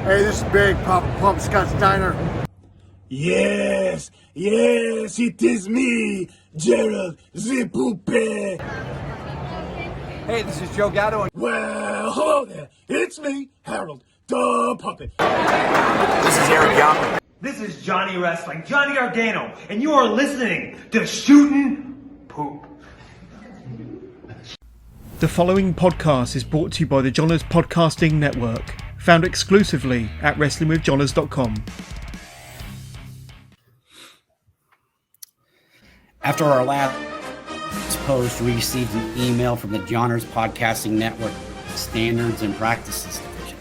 Hey, this is Big Papa Pump Scott's Diner. Yes, it is me, Gerald the Poupée. Hey, this is Joe Gatto. Well, hello there. It's me, Harold the Puppet. This is Eric Young. This is Johnny Wrestling, Johnny Organo, and you are listening to Shootin' Poop. The following podcast is brought to you by the Johners Podcasting Network, found exclusively at WrestlingWithJohners.com. After our last post, we received an email from the Johners Podcasting Network Standards and Practices Division.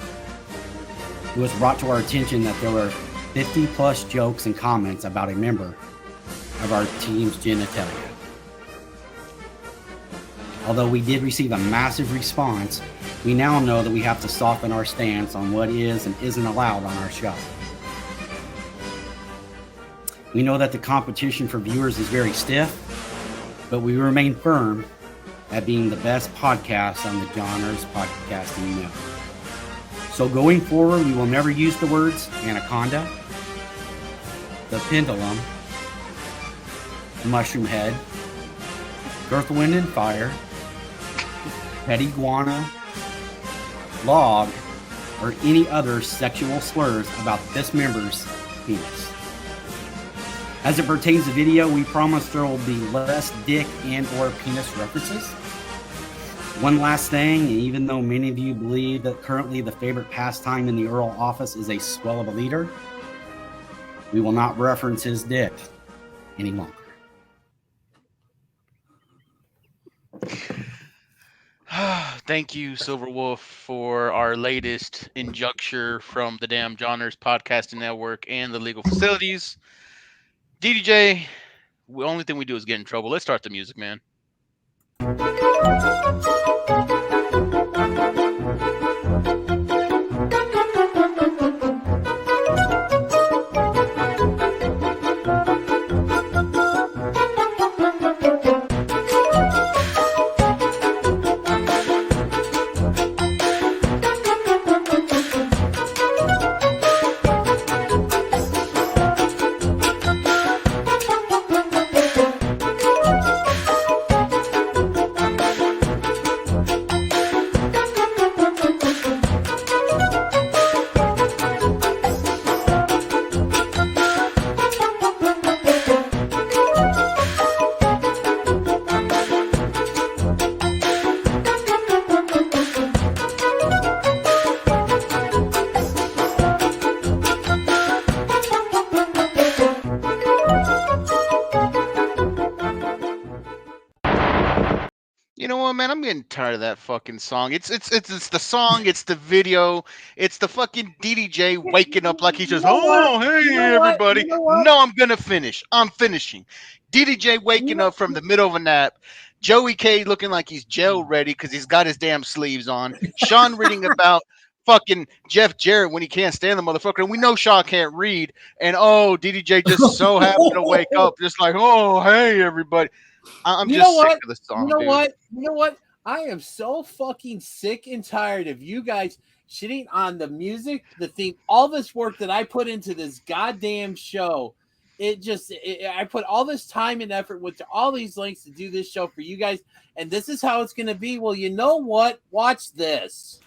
It was brought to our attention that there were 50 plus jokes and comments about a member of our team's genitalia. Although we did receive a massive response, we now know that we have to soften our stance on what is and isn't allowed on our show. We know that the competition for viewers is very stiff, but we remain firm at being the best podcast on the Johners Podcasting Network. So going forward, we will never use the words anaconda, the pendulum, mushroom head, earth, wind, and fire, pet iguana, log, or any other sexual slurs about this member's penis. As it pertains to video, we promise there will be less dick and or penis references. One last thing, and even though many of you believe that currently the favorite pastime in the Earl office is a swell of a leader, we will not reference his dick any longer. Thank you, Silver Wolf, for our latest injunction from the damn Johners Podcasting Network and the legal facilities. DDJ, the only thing we do is get in trouble. Let's start the music, man. You know what, man? I'm getting tired of that fucking song. It's the song, it's the video, it's the fucking DDJ waking up like he's just, oh, hey, everybody. No, I'm gonna finish. I'm finishing. DDJ waking up from the middle of a nap. Joey K looking like he's jail ready because he's got his damn sleeves on. Sean reading about fucking Jeff Jarrett when he can't stand the motherfucker. And we know Sean can't read. And oh, DDJ just so happened to wake up just like, oh, hey, everybody. I'm just sick of the song. You know what? I am so fucking sick and tired of you guys shitting on the music, the theme, all this work that I put into this goddamn show. I put all this time and effort with all these links to do this show for you guys, and this is how it's going to be. Well, you know what? Watch this.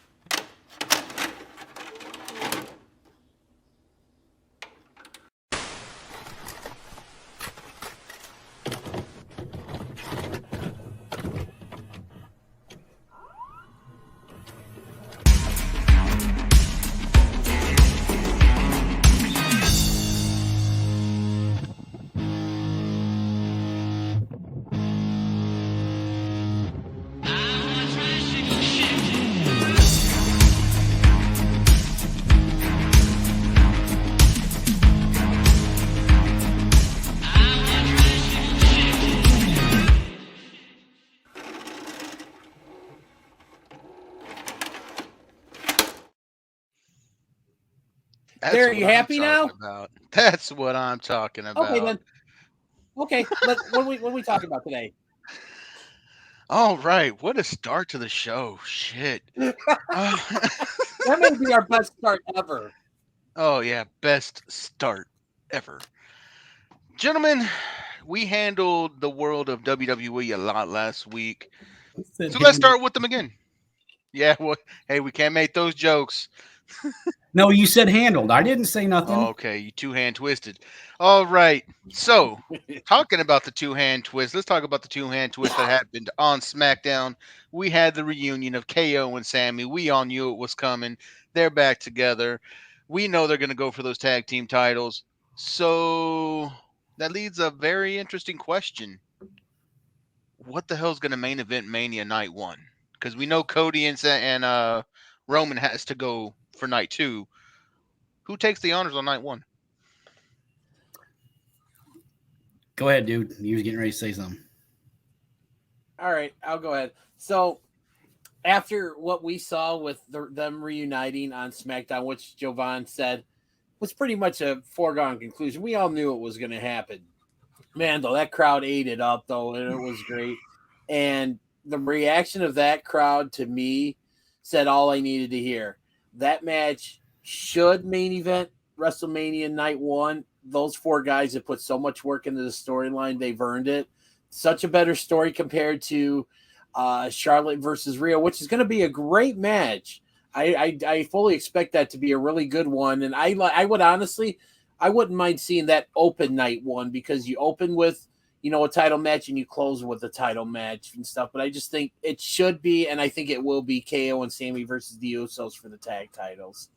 There, are you happy now? That's what I'm talking about. Okay, then. Okay, what are we talking about today? All right, what a start to the show. Shit. That may be our best start ever. Oh yeah, best start ever. Gentlemen, we handled the world of WWE a lot last week. So let's start with them again. Yeah, well, hey, we can't make those jokes. No, you said handled. I didn't say nothing. Okay, you two-hand twisted. All right. So, talking about the two-hand twist, let's talk about the two-hand twist that happened on SmackDown. We had the reunion of KO and Sammy. We all knew it was coming. They're back together. We know they're going to go for those tag team titles. So, that leads a very interesting question. What the hell is going to main event Mania night 1? Because we know Cody and Roman has to go for night 2. Who takes the honors on night 1? Go ahead, dude. You was getting ready to say something. All right, I'll go ahead. So, after what we saw with them reuniting on SmackDown, which Jovan said was pretty much a foregone conclusion, we all knew it was going to happen. Man, though, that crowd ate it up, though, and it was great. And the reaction of that crowd to me said all I needed to hear. That match should main event WrestleMania night 1. Those 4 guys that put so much work into the storyline, they've earned it. Such a better story compared to Charlotte versus Rhea, which is going to be a great match. I fully expect that to be a really good one. And I would honestly, I wouldn't mind seeing that open night 1, because you open with, a title match and you close with a title match and stuff. But I just think it should be, and I think it will be, KO and Sammy versus the Usos for the tag titles.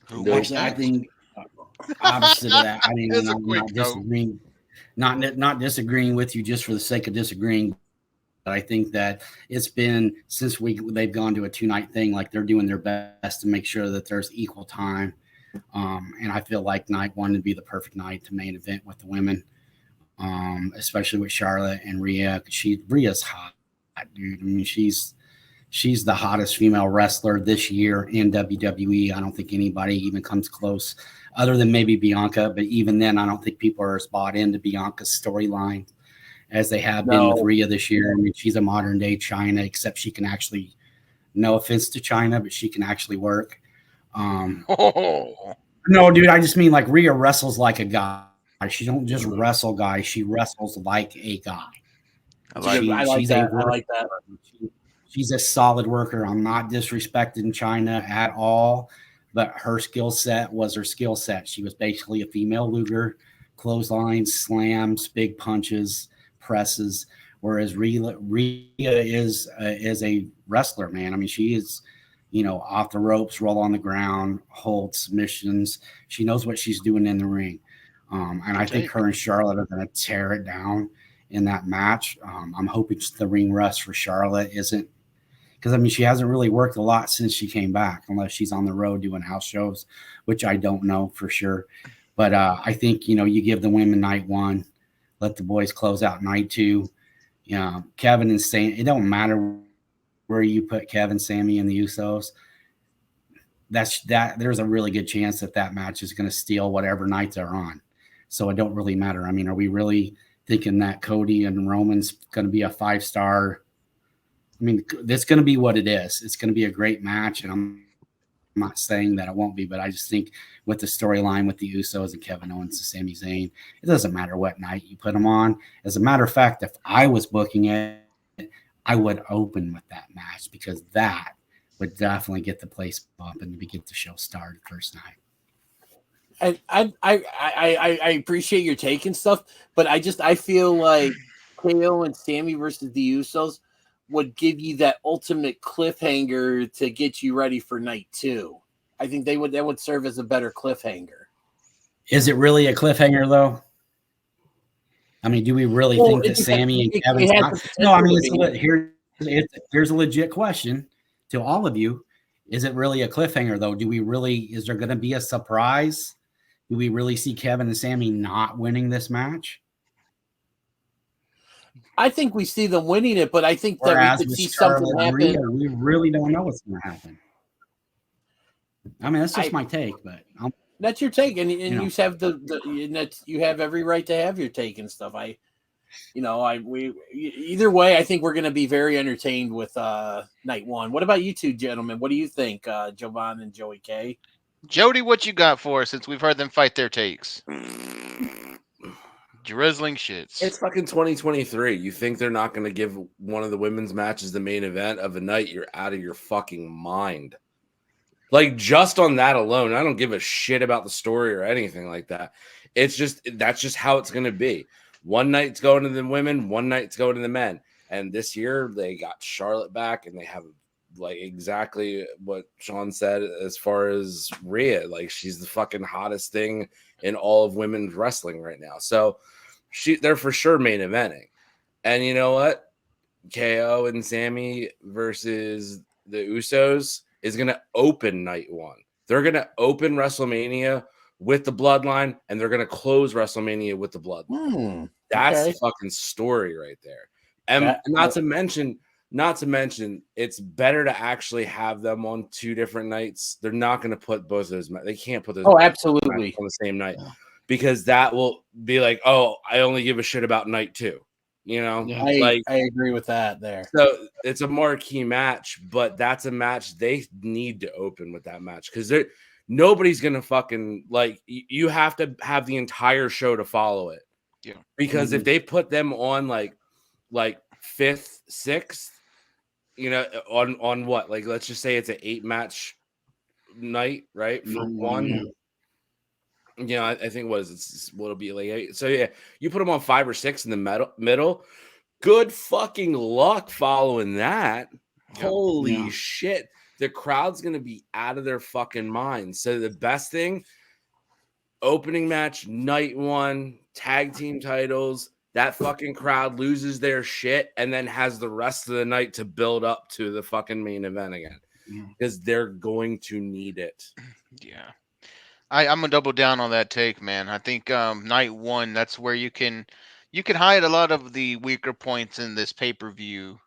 I think opposite of that. I mean, I'm not disagreeing, not disagreeing with you just for the sake of disagreeing. But I think that it's been since they've gone to a 2-night thing, like they're doing their best to make sure that there's equal time. And I feel like night 1 would be the perfect night to main event with the women, especially with Charlotte and Rhea. Rhea's hot, dude. I mean, she's the hottest female wrestler this year in WWE. I don't think anybody even comes close, other than maybe Bianca. But even then, I don't think people are as bought into Bianca's storyline as they have been with Rhea this year. I mean, she's a modern day China, except she can actually, no offense to China, but she can actually work. No, dude, I just mean like Rhea wrestles like a guy. She don't just wrestle guys. She wrestles like a guy. I like that. She's a solid worker. I'm not disrespecting China at all, but her skill set was her skill set. She was basically a female Luger, clotheslines, slams, big punches, presses, whereas Rhea is a wrestler, man. I mean, she is, off the ropes, roll on the ground, hold submissions. She knows what she's doing in the ring. And I think her and Charlotte are going to tear it down in that match. I'm hoping the ring rust for Charlotte isn't, because, I mean, she hasn't really worked a lot since she came back, unless she's on the road doing house shows, which I don't know for sure. But I think, you give the women night 1, let the boys close out night 2. Kevin and Sammy, it don't matter where you put Kevin, Sammy, and the Usos. There's a really good chance that match is going to steal whatever night they're on. So it don't really matter. I mean, are we really thinking that Cody and Roman's going to be a 5-star? I mean, it's going to be what it is. It's going to be a great match, and I'm not saying that it won't be, but I just think with the storyline with the Usos and Kevin Owens and Sami Zayn, it doesn't matter what night you put them on. As a matter of fact, if I was booking it, I would open with that match, because that would definitely get the place bumping to get the show started first night. I appreciate your take and stuff, but I feel like KO and Sammy versus the Usos would give you that ultimate cliffhanger to get you ready for night 2. I think that would serve as a better cliffhanger. Is it really a cliffhanger though? I mean, do we really think that Sammy and Kevin's not? No, I mean, here's a legit question to all of you. Is it really a cliffhanger though? Is there going to be a surprise? Do we really see Kevin and Sammy not winning this match? I think we see them winning it, but I think that we could see something happen. We really don't know what's going to happen. I mean, that's just my take, but that's your take, and you have you have every right to have your take and stuff. Either way, I think we're going to be very entertained with night one. What about you two gentlemen? What do you think, Jovan and Joey K? Jody, what you got for us since we've heard them fight their takes? Drizzling shits. It's fucking 2023. You think they're not going to give one of the women's matches the main event of the night? You're out of your fucking mind. Like, just on that alone, I don't give a shit about the story or anything like that. It's just, that's just how it's going to be. One night's going to the women, one night's going to the men. And this year they got Charlotte back, and they have like exactly what Sean said as far as Rhea. Like, she's the fucking hottest thing in all of women's wrestling right now. So they're for sure main eventing. And you know what? KO and Sammy versus the Usos is going to open night one. They're going to open WrestleMania with the Bloodline, and they're going to close WrestleMania with the Bloodline. That's the fucking story right there. And not to mention, it's better to actually have them on two different nights. They're not going to put both of those. They can't put those. Oh, absolutely. On the same night, because that will be like, oh, I only give a shit about night two. You know, I agree with that there. So it's a marquee match, but that's a match they need to open with that match, because nobody's gonna fucking like. You have to have the entire show to follow it. Yeah, because if they put them on like fifth, sixth, you know, on what, like, let's just say it's an 8-match night, right? For one. You know, I think it'll be like 8. So yeah, you put them on 5 or 6 in the middle. Good fucking luck following that. Holy shit. The crowd's going to be out of their fucking minds. So the best thing, opening match, night one, tag team titles, that fucking crowd loses their shit and then has the rest of the night to build up to the fucking main event again, because they're going to need it. Yeah. I'm gonna double down on that take, man. I think night one, that's where you can hide a lot of the weaker points in this pay-per-view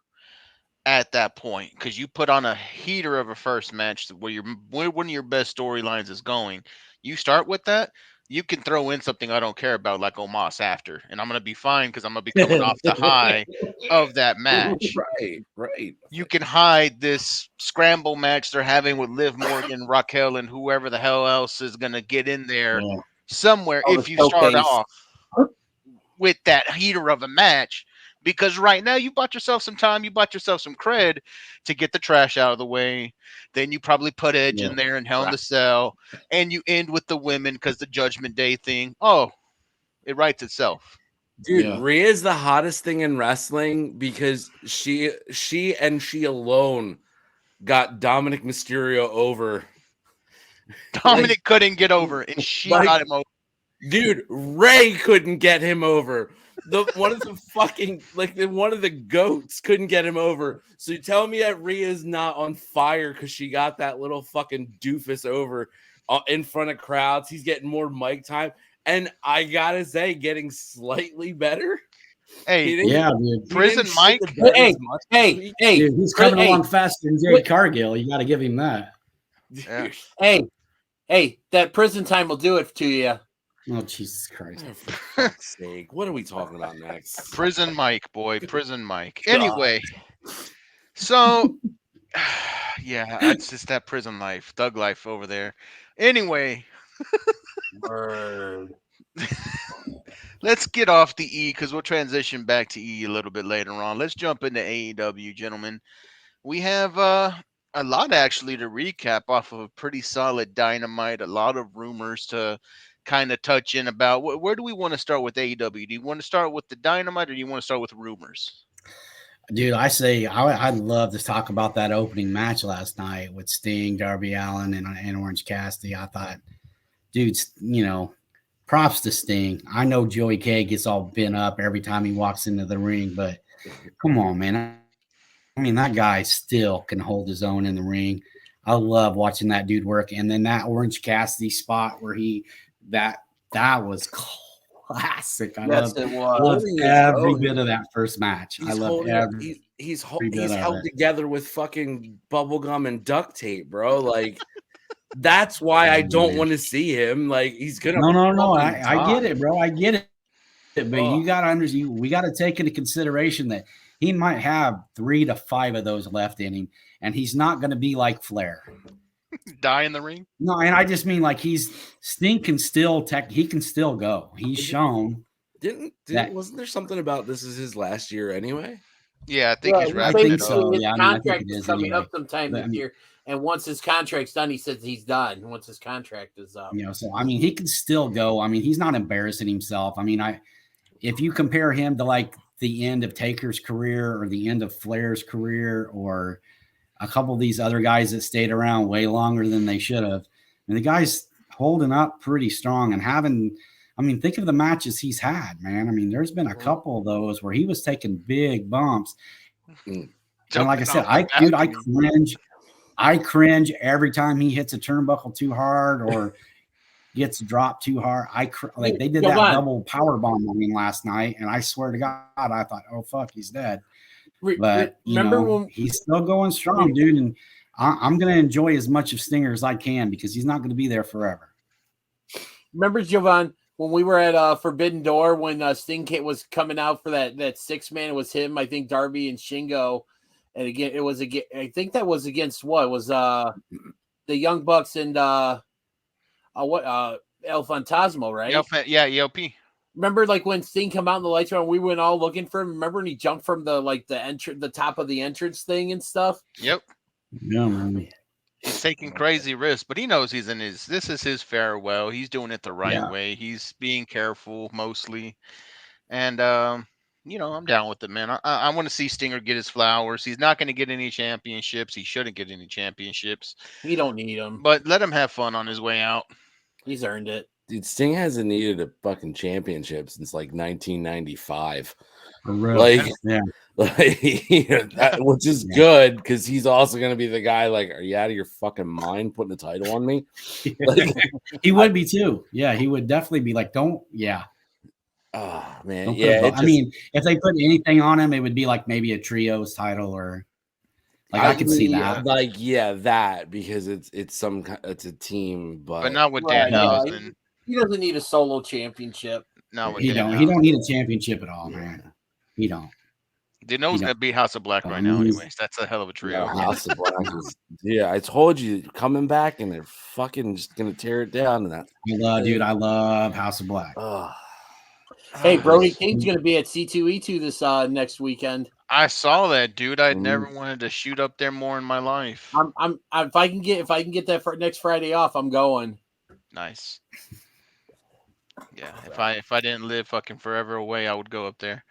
at that point, because you put on a heater of a first match where one of your best storylines is going. You start with that, you can throw in something I don't care about, like Omos after, and I'm gonna be fine because I'm gonna be coming off the high of that match. Right. You can hide this scramble match they're having with Liv Morgan, Raquel, and whoever the hell else is gonna get in there somewhere if you start off with that heater of a match. Because right now you bought yourself some time, you bought yourself some cred to get the trash out of the way. Then you probably put Edge in there and Hell in the Cell, and you end with the women because the Judgment Day thing. Oh, it writes itself. Dude, Rhea's the hottest thing in wrestling because she alone got Dominic Mysterio over. Dominic couldn't get over, and she got him over. Dude, Ray couldn't get him over. One of the goats couldn't get him over. So you tell me that Rhea's not on fire because she got that little fucking doofus over in front of crowds. He's getting more mic time, and I gotta say, getting slightly better. Hey, dude. Prison Mike. Hey, dude, he's coming along faster than Jade Cargill. You got to give him that. Yeah. Hey, that prison time will do it to you. Oh, Jesus Christ. Oh, for fuck's sake. What are we talking about next? Prison Mike, boy. Prison Mike. Anyway, so, yeah, it's just that prison life, thug life over there. Anyway. Word. Let's get off the E because we'll transition back to E a little bit later on. Let's jump into AEW, gentlemen. We have a lot actually to recap off of a pretty solid Dynamite, a lot of rumors to kind of touch in about. Where do we want to start with AEW? Do you want to start with the Dynamite or do you want to start with rumors? Dude, I say I'd love to talk about that opening match last night with Sting, Darby Allin, and Orange Cassidy. I thought, dude, props to Sting. I know Joey K gets all bent up every time he walks into the ring, but come on, man. I mean, that guy still can hold his own in the ring. I love watching that dude work. And then that Orange Cassidy spot where that was classic. I love every bit of that first match. He's held together with fucking bubblegum and duct tape, bro. Like, that's why I don't want to see him. Like, he's gonna. No. I get it, bro. I get it. But you got to understand, we got to take into consideration that he might have 3 to 5 of those left in him, and he's not going to be like Flair. Die in the ring? No, and I just mean like Sting can still he can still go. He's shown. Wasn't there something about this is his last year anyway? Yeah, I think he's I wrapping think it so. up. His Yeah, I mean, I think contract it is is coming anyway. up sometime But, this I mean, year, and once his contract's done, he says he's done. Once his contract is up, so I mean, he can still go. I mean, he's not embarrassing himself. I mean, if you compare him to like the end of Taker's career or the end of Flair's career or a couple of these other guys that stayed around way longer than they should have, and the guy's holding up pretty strong and having. I mean, think of the matches he's had, man. I mean, there's been a couple of those where he was taking big bumps. And like I said, I cringe every time he hits a turnbuckle too hard or gets dropped too hard. Like they did that double power bomb on him last night, and I swear to God, I thought, oh fuck, he's dead. But when he's still going strong, dude, and I'm going to enjoy as much of Stinger as I can because he's not going to be there forever. Remember, Jovan, when we were at Forbidden Door when Sting was coming out for that 6-man, it was him, I think, Darby and Shingo. And again, I think that was against what? It was the Young Bucks and El Fantasmo, right? ELP. Remember, like when Sting come out in the lights round, we went all looking for him. Remember when he jumped from the top of the entrance thing and stuff? Yep. Yeah, man. He's taking crazy risks, but he knows this is his farewell. He's doing it the right way. He's being careful mostly. And, I'm down with it, man. I want to see Stinger get his flowers. He's not going to get any championships. He shouldn't get any championships. He don't need them. But let him have fun on his way out. He's earned it. Dude, Sting hasn't needed a fucking championship since like 1995. Like, which is good because he's also going to be the guy. Like, are you out of your fucking mind putting a title on me? Like, he would be too. Yeah, he would definitely be like, don't. Yeah. Oh man, I mean, if they put anything on him, it would be like maybe a trios title or like I could see that. Like, that because it's a team, but not with Dan. He doesn't need a solo championship. No, he don't need a championship at all, man. He don't. They know he's gonna be House of Black right now, anyways. That's a hell of a trio. House of Black I told you coming back and they're fucking just gonna tear it down. And I love House of Black. Hey, Brody King's gonna be at C2E2 this next weekend. I saw that, dude. I never wanted to shoot up there more in my life. If I can get that for next Friday off, I'm going. Nice. Yeah, if I didn't live fucking forever away, I would go up there.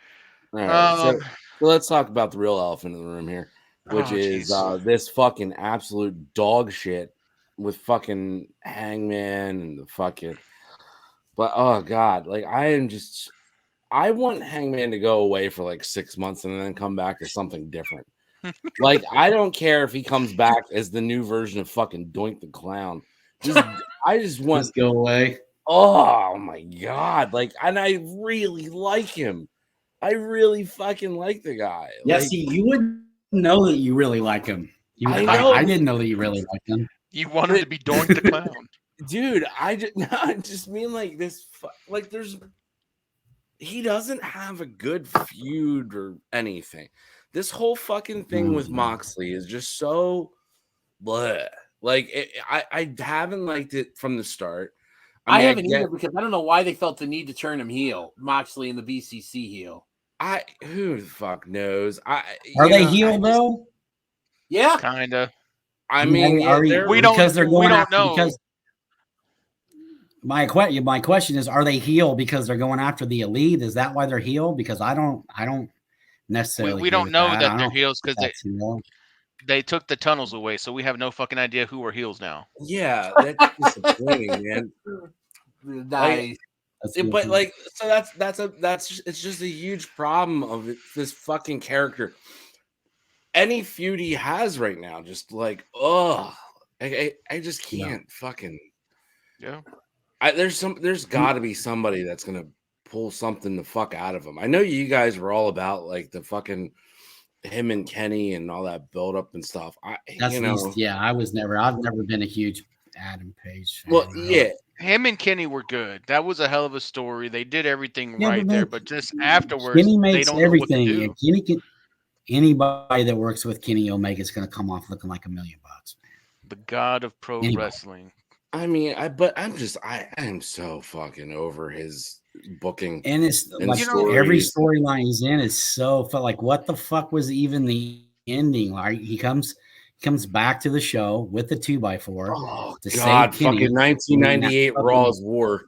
All right, so let's talk about the real elephant in the room here, which is this fucking absolute dog shit with fucking Hangman and the fucking. But oh god, like I want Hangman to go away for like 6 months and then come back as something different. Like I don't care if he comes back as the new version of fucking Doink the Clown. I just want to go away. Oh my god! Like, and I really like him. I really fucking like the guy. Yeah, like, see, you wouldn't know that you really like him. I didn't know that you really liked him. You wanted to be Doink the Clown, dude. I just mean like this. Like, he doesn't have a good feud or anything. This whole fucking thing with Moxley is just so bleh. Like, I haven't liked it from the start. I haven't either because I don't know why they felt the need to turn him heel, Moxley and the BCC heel. Who the fuck knows? Are they heel though? Yeah, kind of. I mean, we don't know. Because my question is, are they heel because they're going after the elite? Is that why they're heel? Because I don't necessarily. We don't know that they're heels because they took the tunnels away, so we have no fucking idea who are heels now. Yeah, that's disappointing, man. Nice. But like, so that's it's just a huge problem of this fucking character. Any feud he has right now, just like, I just can't fucking. Yeah. There's got to be somebody that's gonna pull something the fuck out of him. I know you guys were all about like the fucking him and Kenny and all that build up and stuff. I've never been a huge Adam Page fan. Well, yeah. Him and Kenny were good. That was a hell of a story. They did everything Yeah, right but there, man, but just afterwards, Kenny they makes don't know what to everything. do. And Kenny can. Anybody that works with Kenny Omega is going to come off looking like $1 million. The god of pro wrestling. I mean, I am so fucking over his booking. And it's like every storyline he's in is so felt like what the fuck was even the ending? Like he comes back to the show with the 2x4 to God, save Kenny. fucking 1998 Raw's War.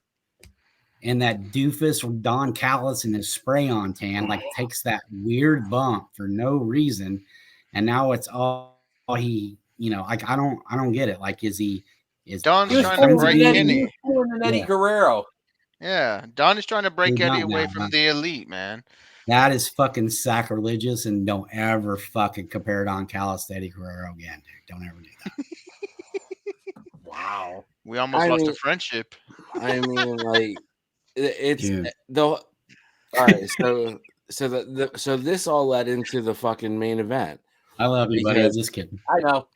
And that doofus Don Callis in his spray on tan like takes that weird bump for no reason, and now it's all he, like I don't get it. Like is Don's trying to break Kenny? Eddie Guerrero. Yeah, Don is trying to break Dude, Eddie not away now, from man. the elite, man. That is fucking sacrilegious, and don't ever fucking compare Don Callis to Eddie Guerrero again, dude. Don't ever do that. Wow. We almost lost a friendship. I mean, like it's Dude. all right. So this all led into the fucking main event. I love you, buddy. I'm just kidding. I know.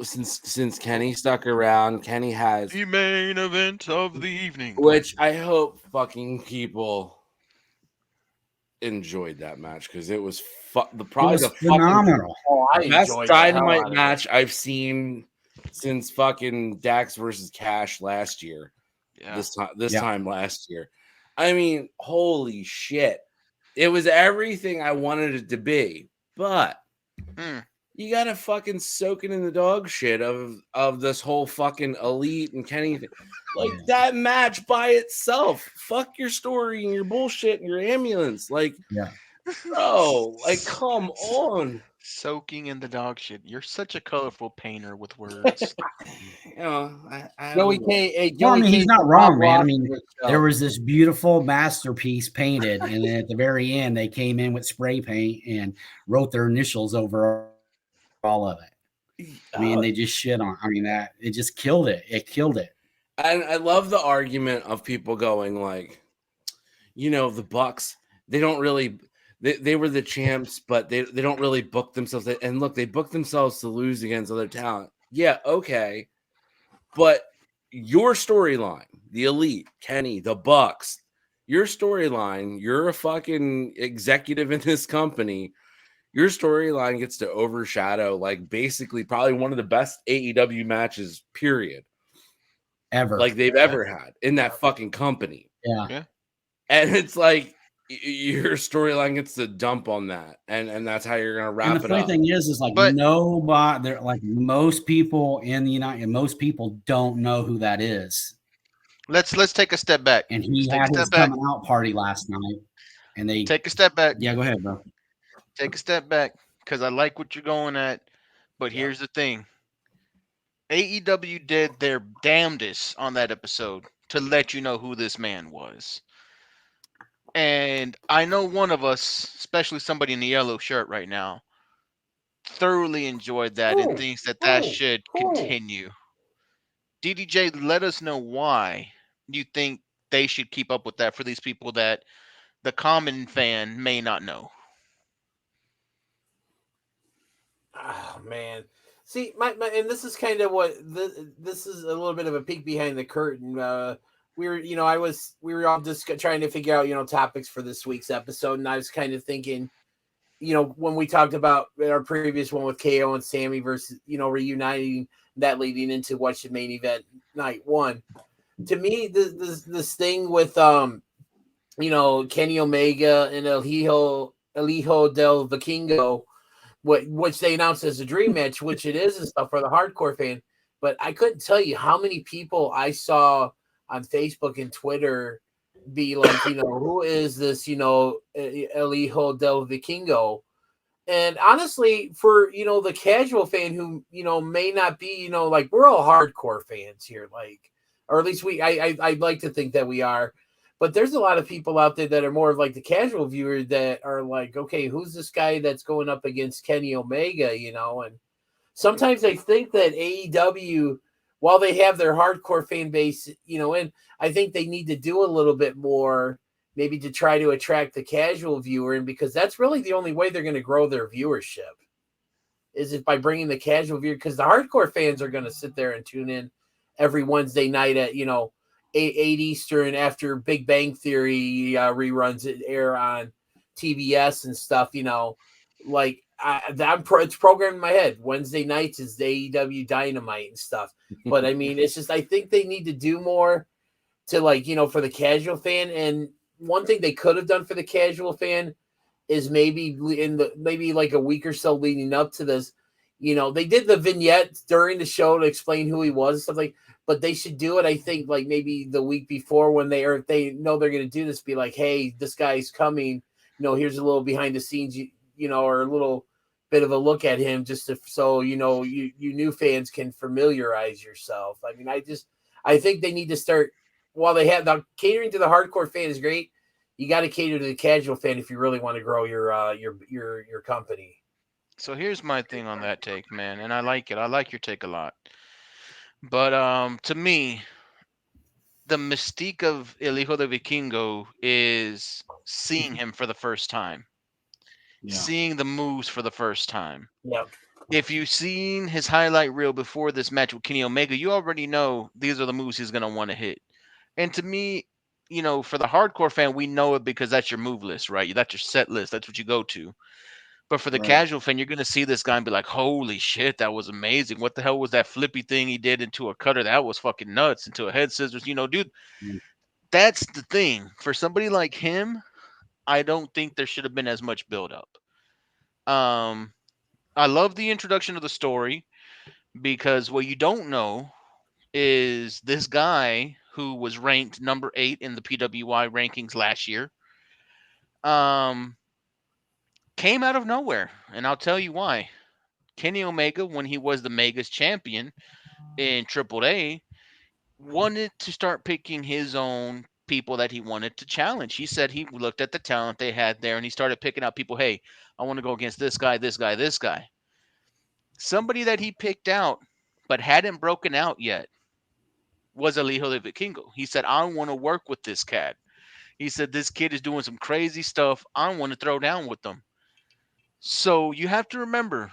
Since Kenny stuck around, Kenny has the main event of the evening, which I hope fucking people enjoyed that match because it was probably the phenomenal. Best Dynamite match I've seen since fucking Dax versus Cash last year. Yeah. This time last year. I mean, holy shit. It was everything I wanted it to be. But you gotta fucking soak it in the dog shit of this whole fucking elite and Kenny thing. Like that match by itself. Fuck your story and your bullshit and your ambulance. Like, bro, like, come on. Soaking in the dog shit. You're such a colorful painter with words. Joey K. I mean, he's not wrong, man. I mean, there was this beautiful masterpiece painted, and then at the very end, they came in with spray paint and wrote their initials over all of it. I mean, they just shit on. I mean, it just killed it. It killed it. And I love the argument of people going like, the Bucks, they don't really. They were the champs, but they don't really book themselves. And look, they book themselves to lose against other talent. Yeah, okay. But your storyline, the elite, Kenny, the Bucks, your storyline, you're a fucking executive in this company. Your storyline gets to overshadow like basically probably one of the best AEW matches, period. Ever. Like they've ever had in that fucking company. Yeah. And it's like your storyline gets to dump on that, and that's how you're gonna wrap it up. And the funny thing is like nobody, they're like most people in the United, most people don't know who that is. Let's take a step back. And he had his coming out party last night, and they take a step back. Yeah, go ahead, bro. Take a step back because I like what you're going at, but here's the thing: AEW did their damnedest on that episode to let you know who this man was. And I know one of us, especially somebody in the yellow shirt right now, thoroughly enjoyed that and thinks that should continue. DDJ, let us know why you think they should keep up with that for these people that the common fan may not know. Oh, man. See, my and this is kind of what this is a little bit of a peek behind the curtain. We were all just trying to figure out, topics for this week's episode. And I was kind of thinking, when we talked about our previous one with KO and Sammy versus, reuniting that leading into what should main event night one. To me, this thing with, Kenny Omega and El Hijo del Vikingo, which they announced as a dream match, which it is and stuff for the hardcore fan. But I couldn't tell you how many people I saw on Facebook and Twitter be like, who is this, El Hijo del Vikingo? And honestly, for, the casual fan who, may not be, like we're all hardcore fans here, like, or at least I'd like to think that we are. But there's a lot of people out there that are more of like the casual viewer that are like, okay, who's this guy that's going up against Kenny Omega, And sometimes I think that AEW, while they have their hardcore fan base, and I think they need to do a little bit more maybe to try to attract the casual viewer. And because that's really the only way they're going to grow their viewership is it by bringing the casual viewer, because the hardcore fans are going to sit there and tune in every Wednesday night at 8 Eastern after Big Bang Theory reruns it air on TBS and stuff. Like it's programmed in my head. Wednesday nights is the AEW Dynamite and stuff. But I mean, it's just I think they need to do more to for the casual fan. And one thing they could have done for the casual fan is maybe like a week or so leading up to this. They did the vignette during the show to explain who he was and stuff like. But they should do it, I think, like maybe the week before when they know they're going to do this. Be like, hey, this guy's coming. Here's a little behind the scenes, or a little bit of a look at him, just so you new fans can familiarize yourself. I mean, I think they need to start. While they have the catering to the hardcore fan is great, you got to cater to the casual fan if you really want to grow your company. So here's my thing on that take, man, and I like it. I like your take a lot. But to me, the mystique of El Hijo de Vikingo is seeing him for the first time. Yeah. Seeing the moves for the first time. Yeah. If you've seen his highlight reel before this match with Kenny Omega, you already know these are the moves he's going to want to hit. And to me, for the hardcore fan, we know it because that's your move list, right? That's your set list. That's what you go to. But for the casual fan, you're going to see this guy and be like, holy shit, that was amazing. What the hell was that flippy thing he did into a cutter? That was fucking nuts. Into a head scissors. Dude, that's the thing. For somebody like him, I don't think there should have been as much build-up. I love the introduction of the story because what you don't know is this guy who was ranked number 8 in the PWI rankings last year came out of nowhere, and I'll tell you why. Kenny Omega, when he was the Megas champion in AAA, wanted to start picking his own people that he wanted to challenge. He said he looked at the talent they had there, and he started picking out people. Hey, I want to go against this guy, this guy, this guy. Somebody that he picked out but hadn't broken out yet was El Hijo de Vikingo. He said, I want to work with this cat. He said, this kid is doing some crazy stuff. I want to throw down with them. So you have to remember,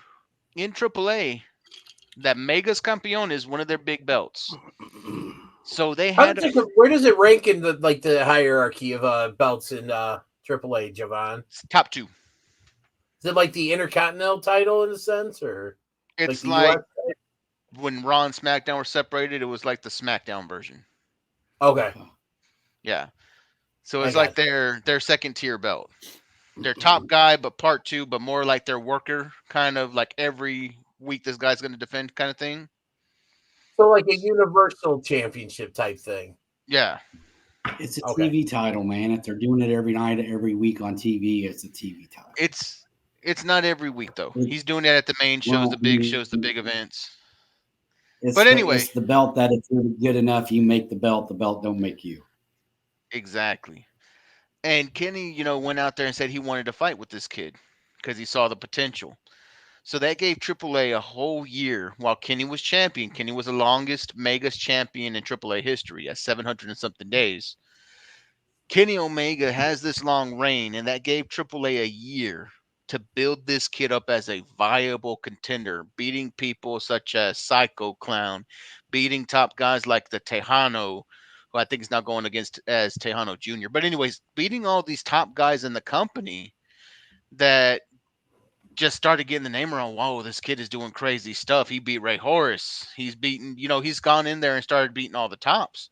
in AAA, that Megas Campeón is one of their big belts. So they had. Where does it rank in the hierarchy of belts in AAA, Javon? Top 2. Is it like the Intercontinental title in a sense, or it's like when Raw and SmackDown were separated? It was like the SmackDown version. Okay. Yeah. So it's like their second tier belt. Their top guy, but part 2, but more like their worker, kind of like every week this guy's going to defend kind of thing. So like a universal championship type thing. Yeah. It's a TV title, man. If they're doing it every night, every week on TV, it's a TV title. It's not every week, though. He's doing it at the main shows, the big shows, the big events. But anyway. It's the belt that if you're good enough, you make the belt don't make you. Exactly. And Kenny, went out there and said he wanted to fight with this kid because he saw the potential. So that gave AAA a whole year while Kenny was champion. Kenny was the longest Megas champion in AAA history at 700 and something days. Kenny Omega has this long reign, and that gave AAA a year to build this kid up as a viable contender, beating people such as Psycho Clown, beating top guys like the Tejano, who I think is now going against as Tejano Jr. But anyways, beating all these top guys in the company that just started getting the name around. Whoa, this kid is doing crazy stuff. He beat Ray Horace. He's beaten, he's gone in there and started beating all the tops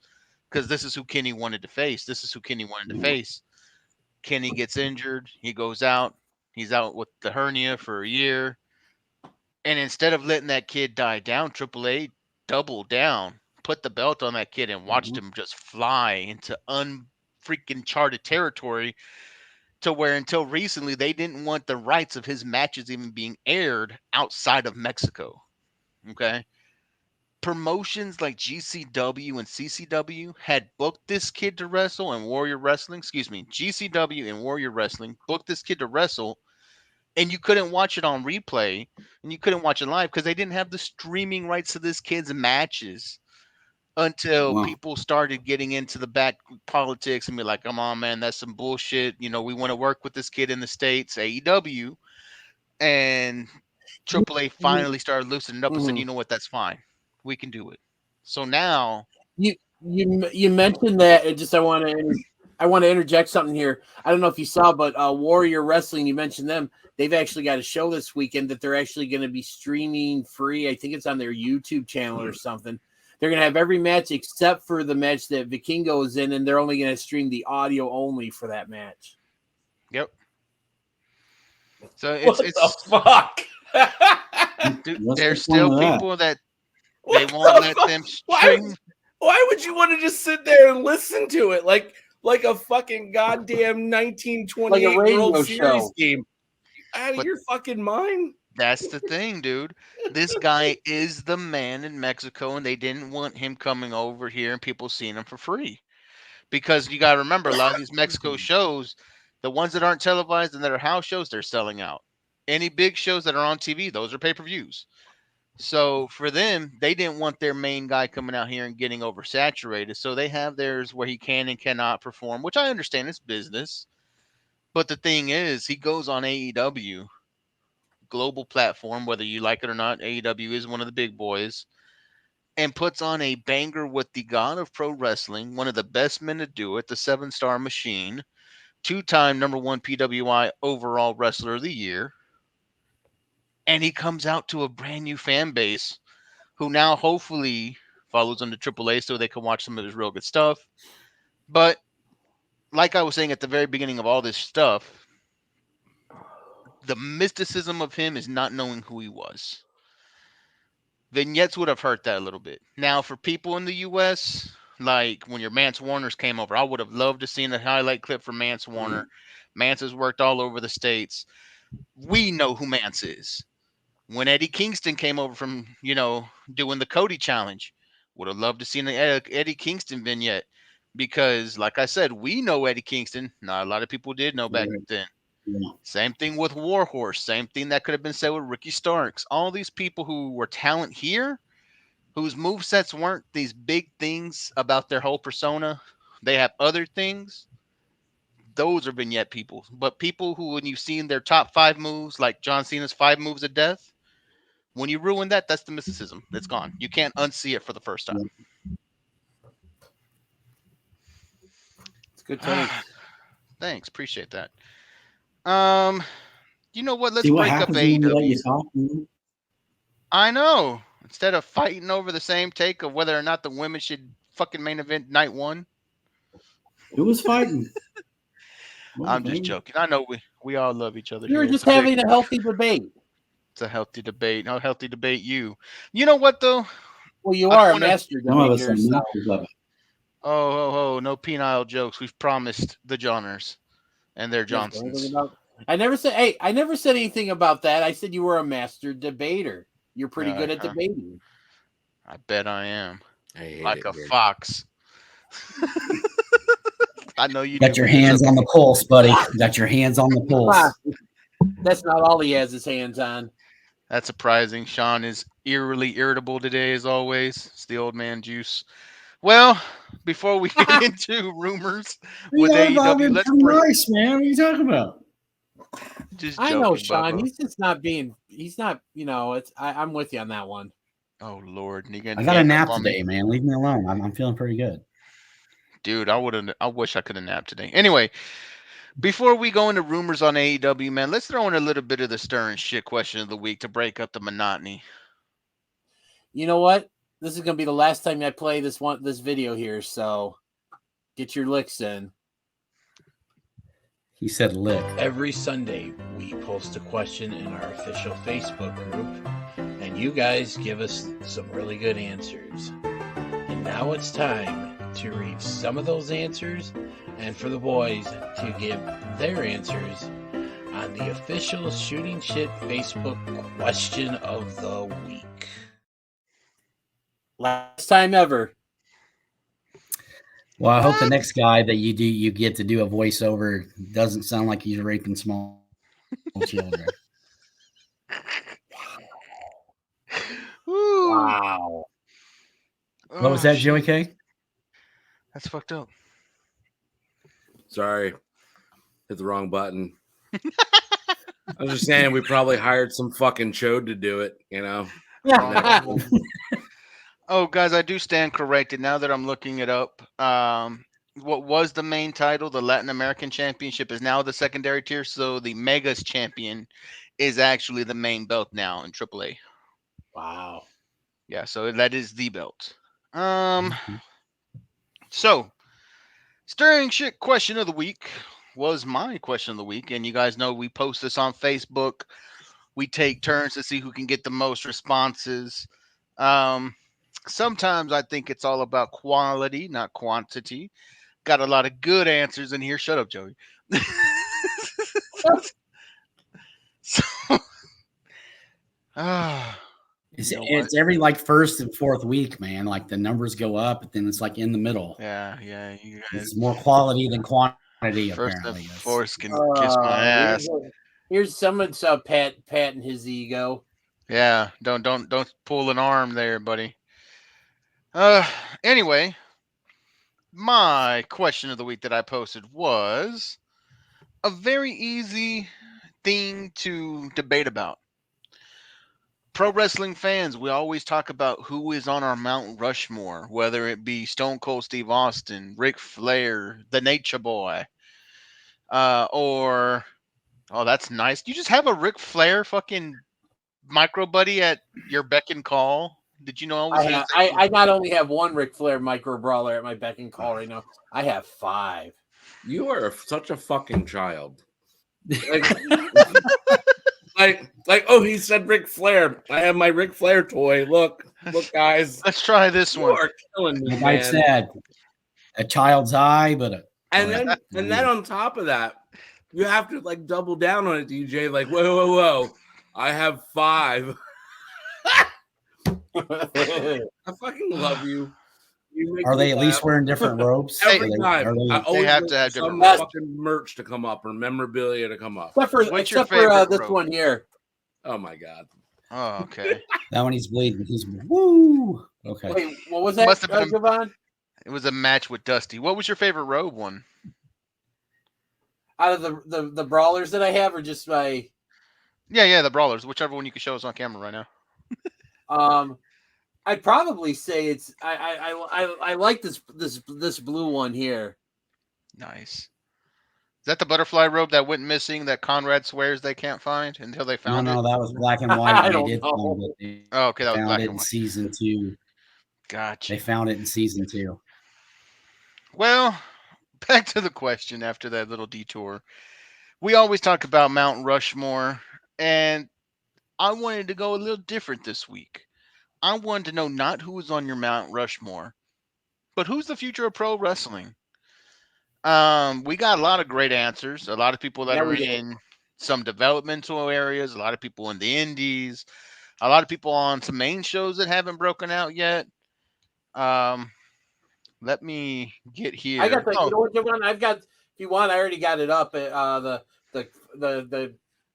because this is who Kenny wanted to face. This is who Kenny wanted to face. Kenny gets injured. He goes out. He's out with the hernia for a year. And instead of letting that kid die down, AAA doubled down, put the belt on that kid and watched him just fly into unfreaking charted territory to where until recently they didn't want the rights of his matches even being aired outside of Mexico. Okay. Promotions like GCW and CCW had booked this kid to wrestle and Warrior Wrestling, GCW and Warrior Wrestling booked this kid to wrestle, and you couldn't watch it on replay and you couldn't watch it live because they didn't have the streaming rights to this kid's matches until people started getting into the back politics and be like, come on, man, that's some bullshit. We want to work with this kid in the States, AEW. And AAA finally started loosening up and said, you know what, that's fine. We can do it. So now you mentioned that. I want to interject something here. I don't know if you saw, but Warrior Wrestling, you mentioned them. They've actually got a show this weekend that they're actually going to be streaming free. I think it's on their YouTube channel or something. They're going to have every match except for the match that Vikingo is in, and they're only going to stream the audio only for that match. Yep. So What the fuck? Dude, What's there's the point still of that? people that What they won't the let fuck? them stream. Why would you want to just sit there and listen to it like a fucking goddamn 1928 Like a radio World Series show. game? Out of But- your fucking mind? That's the thing, dude. This guy is the man in Mexico, and they didn't want him coming over here and people seeing him for free. Because you got to remember, a lot of these Mexico shows, the ones that aren't televised and that are house shows, they're selling out. Any big shows that are on TV, those are pay-per-views. So for them, they didn't want their main guy coming out here and getting oversaturated. So they have theirs where he can and cannot perform, which I understand it's business. But the thing is, he goes on AEW, global platform, whether you like it or not. AEW is one of the big boys, and puts on a banger with the god of pro wrestling, one of the best men to do it, the 7-star Machine, 2-time #1 PWI overall wrestler of the year. And he comes out to a brand new fan base who now hopefully follows under AAA so they can watch some of his real good stuff. But like I was saying at the very beginning of all this stuff, the mysticism of him is not knowing who he was. Vignettes would have hurt that a little bit. Now, for people in the U.S., like when your Mance Warners came over, I would have loved to seen the highlight clip for Mance Warner. Mance has worked all over the States. We know who Mance is. When Eddie Kingston came over from, doing the Cody challenge, would have loved to see an Eddie Kingston vignette because, like I said, we know Eddie Kingston. Not a lot of people did know back then. Yeah. Same thing with Warhorse. Same thing that could have been said with Ricky Starks. All these people who were talent here, whose movesets weren't these big things about their whole persona. They have other things. Those are vignette people. But people who, when you've seen their top 5 moves, like John Cena's 5 moves of death, when you ruin that, that's the mysticism. It's gone. You can't unsee it for the first time. It's good time. Thanks. Appreciate that. You know what? Let's See what break up happens when you let AEW. you talk, man? I know. Instead of fighting over the same take of whether or not the women should fucking main event night 1. Who was fighting? I'm just joking. I know we all love each other. You're here. just having a healthy debate. It's a healthy debate. No healthy debate you. You know what though? Well, you I are a wanna- master Some of us are debater. So. masters of it. Oh, no penile jokes. We've promised the Johners and their Johnsons. I never said. Hey, I never said anything about that. I said you were a master debater. You're pretty good at debating. I bet I am. I hate Like it, a dude. fox. I know you Got do. your hands on the pulse, buddy. Got your hands on the pulse. That's not all he has his hands on. That's surprising. Sean is eerily irritable today, as always. It's the old man juice. Well, before we get into rumors with AEW, let's break. Nice, man. What are you talking about? Just I know, joking, Sean. Bubba. He's just not being. He's not. It's. I'm with you on that one. Oh Lord, I got a nap today, man. Leave me alone. I'm feeling pretty good. Dude, I wish I could have napped today. Anyway, before we go into rumors on AEW, man, let's throw in a little bit of the stirring shit question of the week to break up the monotony. You know what? This is gonna be the last time I play this video here. So, get your licks in. He said lick. Every Sunday, we post a question in our official Facebook group, and you guys give us some really good answers. And now it's time to read some of those answers and for the boys to give their answers on the official Shooting Shit Facebook question of the week. Last time ever. Well, I hope the next guy that you get to do a voiceover doesn't sound like he's raping small children. Wow. What was that, Joey K? That's fucked up. Sorry. Hit the wrong button. I was just saying we probably hired some fucking chode to do it, you know. Oh, guys, I do stand corrected now that I'm looking it up. What was the main title, the Latin American Championship, is now the secondary tier. So the Megas Champion is actually the main belt now in AAA. Wow. Yeah, so that is the belt. So Stirring Shit question of the week was my question of the week, and you guys know we post this on Facebook. We take turns to see who can get the most responses. Sometimes I think it's all about quality, not quantity. Got a lot of good answers in here. Shut up, Joey. So, you know what? It's every like first and fourth week, man. Like the numbers go up, but then it's like in the middle. Yeah. You guys, It's more quality than quantity, first apparently. and fourth can kiss my ass. Here's someone's patting his ego. Yeah, don't pull an arm there, buddy. Anyway, my question of the week that I posted was a very easy thing to debate about. Pro wrestling fans, we always talk about who is on our Mount Rushmore, whether it be Stone Cold Steve Austin, Ric Flair, the Nature Boy, or oh, that's nice. You just have a Ric Flair fucking micro buddy at your beck and call. Did you know? I not only have one Ric Flair micro brawler at my beck and call right now, I have 5. You are such a fucking child. Like, oh, he said Ric Flair. I have my Ric Flair toy. Look, guys. Let's try this one. You are killing me, Like man. I said, a child's eye, but and then on top of that, you have to like double down on it, DJ. Like, whoa. I have 5. I fucking love you. Are they at least wearing different robes? Every time. I always have to wait have for some different fucking merch to come up or memorabilia to come up. Except for this one here. Oh my god. Oh, okay. That one he's bleeding. He's woo. Okay. Wait, what was that? Must have been Javon? It was a match with Dusty. What was your favorite robe one? Out of the brawlers that I have, or just my? Yeah, the brawlers. Whichever one you can show us on camera right now. I'd probably say it's I like this blue one here. Nice. Is that the butterfly robe that went missing that Conrad swears they can't find until they found it? No, that was black and white. I don't know. Oh, okay, that was found black it and in white. season 2. Gotcha. They found it in season 2. Well, back to the question after that little detour. We always talk about Mount Rushmore, and I wanted to go a little different this week. I wanted to know not who is on your Mount Rushmore, but who's the future of pro wrestling. We got a lot of great answers. A lot of people that are in some developmental areas, a lot of people in the indies, a lot of people on some main shows that haven't broken out yet. Let me get here. I got the. You know what, Javon? I've got. If you want, I already got it up. The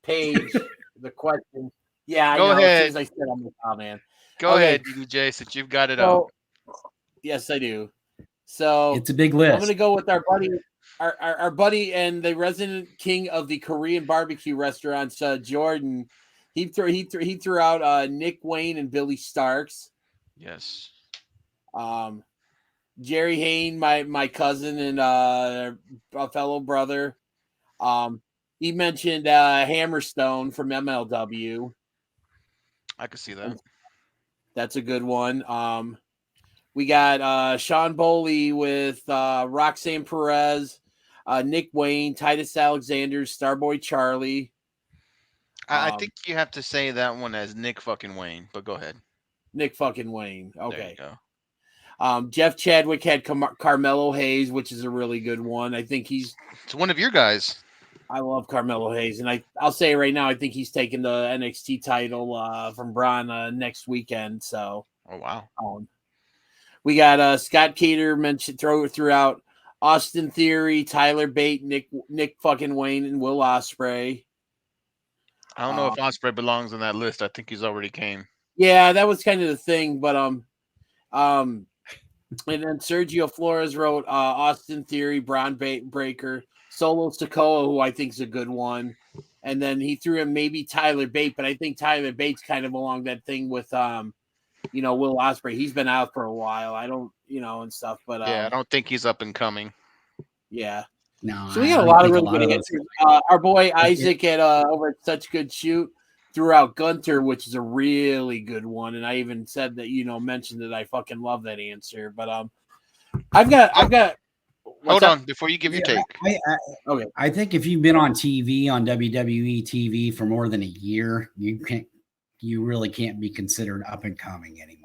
page, the question. Yeah, Go I know. ahead. As soon as I said, I'm like, oh man. Go ahead, DJ, since you've got it up. Yes, I do. So it's a big list. I'm going to go with our buddy, our buddy, and the resident king of the Korean barbecue restaurants, Jordan. He threw out Nick Wayne and Billy Starks. Yes. Jerry Hayne, my cousin and a fellow brother. He mentioned Hammerstone from MLW. I could see that. That's a good one. We got Sean Boley with Roxanne Perez, Nick Wayne, Titus Alexander, Starboy Charlie. I think you have to say that one as Nick fucking Wayne, but go ahead. Nick fucking Wayne. Okay. There you go. Jeff Chadwick had Carmelo Hayes, which is a really good one. I think it's one of your guys. I love Carmelo Hayes, and I'll say right now, I think he's taking the NXT title from Braun next weekend. So, oh wow, we got Scott Cater mentioned throughout Austin Theory, Tyler Bate, Nick fucking Wayne, and Will Ospreay. I don't know if Ospreay belongs on that list. I think he's already came. Yeah, that was kind of the thing, but and then Sergio Flores wrote Austin Theory, Braun Breaker. Solo Sikoa, who I think is a good one. And then he threw in maybe Tyler Bate, but I think Tyler Bate's kind of along that thing with Will Ospreay. He's been out for a while. I don't, and stuff. But Yeah, I don't think he's up and coming. Yeah. No, So we got a lot of really good answers. Our boy Isaac at over at Such Good Shoot threw out Gunther, which is a really good one, and I even said that mentioned that I fucking love that answer. But I've got. Hold on before you give your take. Okay. I think if you've been on TV on WWE TV for more than a year, you really can't be considered up and coming anymore.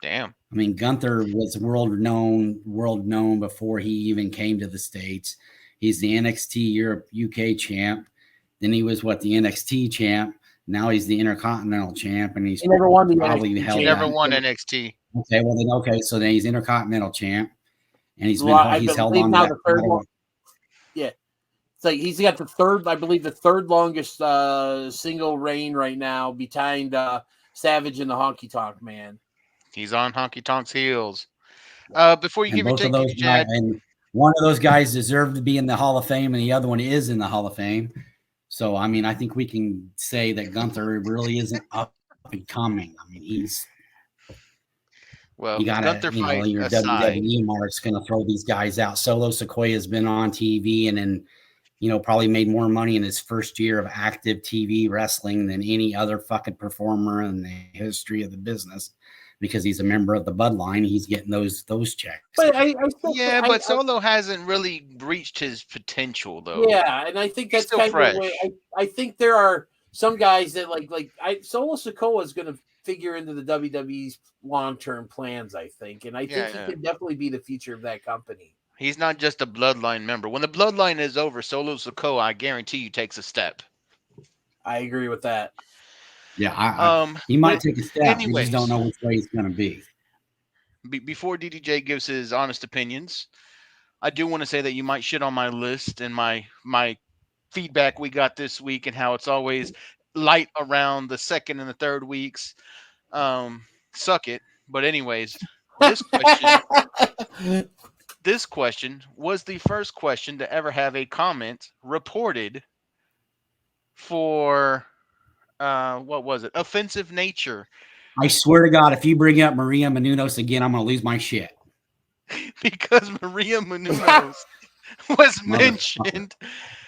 Damn. I mean, Gunther was world known before he even came to the States. He's the NXT Europe UK champ. Then he was the NXT champ. Now he's the Intercontinental champ, and he never won the probably NXT. held. He never won NXT. Okay, well then, so then he's Intercontinental champ, and he's held on now to the third one. Yeah, it's like he's got the third longest single reign right now behind Savage and the Honky Tonk Man. He's on Honky Tonk's heels. Before you give your take, and one of those guys deserved to be in the Hall of Fame, and the other one is in the Hall of Fame. So, I mean, I think we can say that Gunther really isn't up and coming. I mean, he's you got to, your WWE mark's going to throw these guys out. Solo Sikoa has been on TV and then, probably made more money in his first year of active TV wrestling than any other fucking performer in the history of the business. Because he's a member of the Bloodline, he's getting those checks. But but Solo hasn't really reached his potential, though. Yeah, and I think that's kind fresh. of the way. I think there are some guys that Solo Sikoa is going to figure into the WWE's long-term plans. I think, and I think he can definitely be the future of that company. He's not just a Bloodline member. When the Bloodline is over, Solo Sikoa, I guarantee you, takes a step. I agree with that. Yeah, he might take a step. We just don't know which way he's going to be. Before DDJ gives his honest opinions, I do want to say that you might shit on my list and my feedback we got this week and how it's always light around the second and the third weeks. Suck it. But anyways, this question was the first question to ever have a comment reported for what was it? Offensive nature. I swear to God, if you bring up Maria Menounos again, I'm going to lose my shit. Because Maria Menounos was mentioned,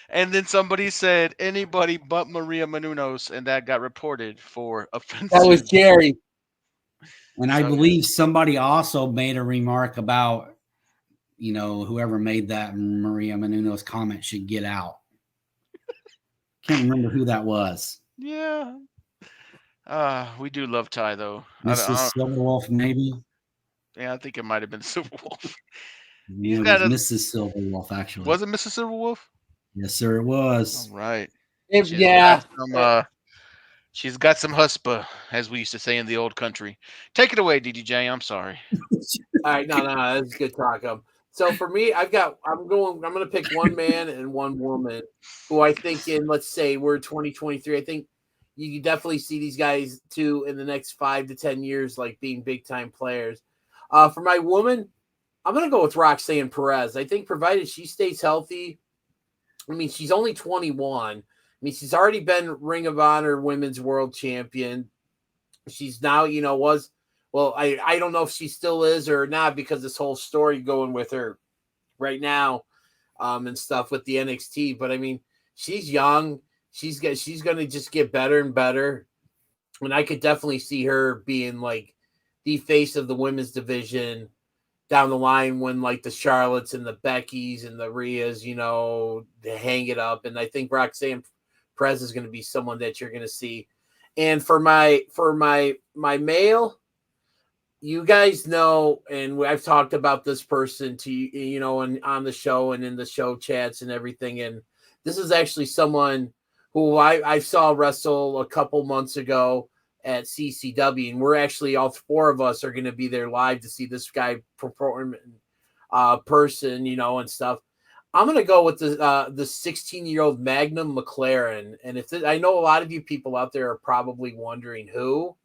and then somebody said anybody but Maria Menounos, and that got reported for offensive. That was Jerry. And I believe somebody also made a remark about, whoever made that Maria Menounos comment should get out. Can't remember who that was. Yeah. We do love Ty, though. Mrs. Silverwolf, maybe? Yeah, I think it might have been Silverwolf. Yeah, it was Mrs. Silverwolf, actually. Was it Mrs. Silverwolf? Yes, sir, it was. All right. She's got some huspa, as we used to say in the old country. Take it away, DDJ. I'm sorry. All right, no, that's good talk. So for me, I'm going to pick one man and one woman who I think let's say we're 2023. I think you can definitely see these guys too in the next 5 to 10 years, like being big time players. For my woman, I'm going to go with Roxanne Perez. I think provided she stays healthy, I mean, she's only 21. I mean, she's already been Ring of Honor Women's World Champion. She's now, I don't know if she still is or not because this whole story going with her right now and stuff with the NXT. But, I mean, she's young. She's going to just get better and better. And I could definitely see her being, like, the face of the women's division down the line when, like, the Charlottes and the Beckys and the Rheas, they hang it up. And I think Roxanne Perez is going to be someone that you're going to see. And for my male, you guys know, and I've talked about this person to and on the show and in the show chats and everything. And this is actually someone who I saw wrestle a couple months ago at CCW, and we're actually all four of us are going to be there live to see this guy perform person, and stuff. I'm going to go with the 16-year-old Magnum McLaren. And I know a lot of you people out there are probably wondering who.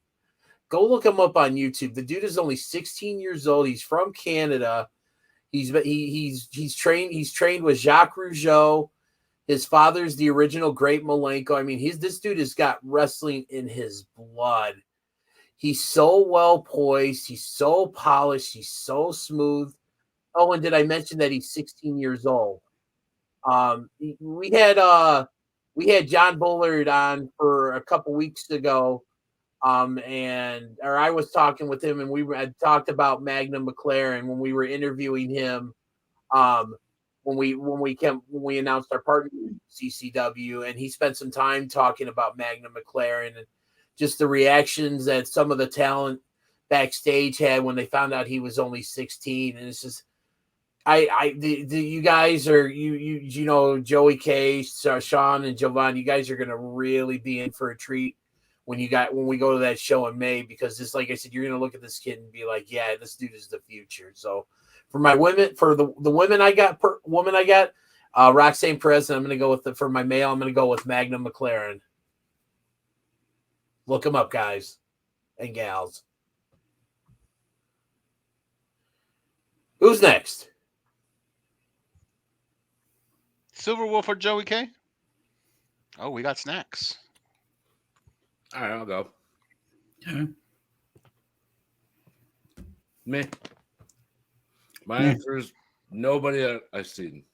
Go look him up on YouTube. The dude is only 16 years old. He's from Canada. He's trained with Jacques Rougeau. His father's the original Great Malenko. I mean, this dude has got wrestling in his blood. He's so well poised. He's so polished. He's so smooth. Oh, and did I mention that he's 16 years old? We had John Bullard on for a couple weeks ago, or I was talking with him, and we had talked about Magnum McLaren when we were interviewing him. When we announced our partnership with CCW, and he spent some time talking about Magnum McLaren and just the reactions that some of the talent backstage had when they found out he was only 16. And it's just, you guys are, you know, Joey K, Sean, and Jovan, you guys are going to really be in for a treat when we go to that show in May, because just like I said, you're going to look at this kid and be like, yeah, this dude is the future. So for my women, for the women I got, Roxanne Perez, and I'm going to go with for my male, I'm going to go with Magnum McLaren. Look him up, guys and gals. Who's next? Silver Wolf or Joey K? Oh, we got snacks. All right, I'll go. Yeah. Me. My answer is nobody that I've seen.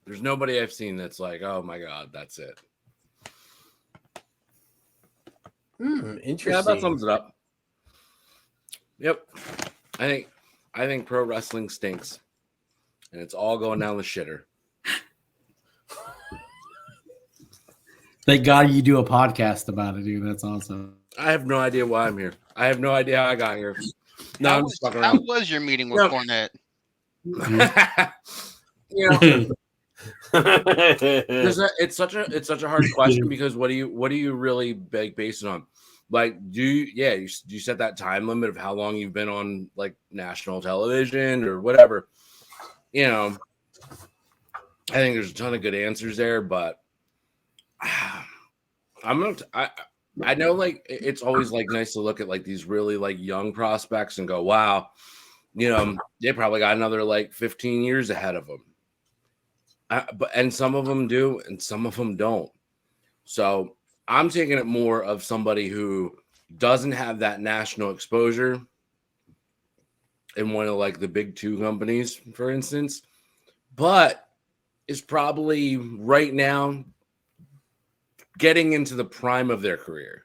There's nobody I've seen that's like, oh my God, that's it. Interesting. Yeah, that sums it up. Yep. I think pro wrestling stinks. And it's all going down the shitter. Thank God you do a podcast about it, dude. That's awesome. I have no idea why I'm here. I have no idea how I got here. No, I'm just fucking How around. was your meeting with Cornette? You know, it's such a hard question, because what do you really base it on? Like, you set that time limit of how long you've been on like national television or whatever? You know, I think there's a ton of good answers there, but I know, like, it's always like nice to look at like these really like young prospects and go, wow, you know, they probably got another like 15 years ahead of them. And some of them do, and some of them don't. So I'm taking it more of somebody who doesn't have that national exposure in one of like the big two companies, for instance, but is probably right now getting into the prime of their career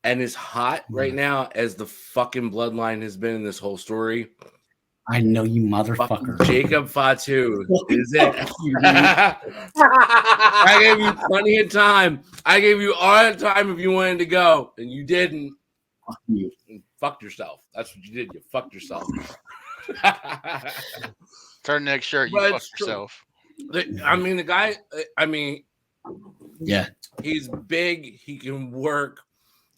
and is hot right now as the fucking bloodline has been in this whole story. I know, you motherfucker. Fucking Jacob Fatu is it. I gave you plenty of time. I gave you all the time if you wanted to go, and you didn't. Fuck you. You fucked yourself. That's what you did. You fucked yourself. Turn next shirt. You fucked yourself. I mean, the guy, yeah, he's big. He can work.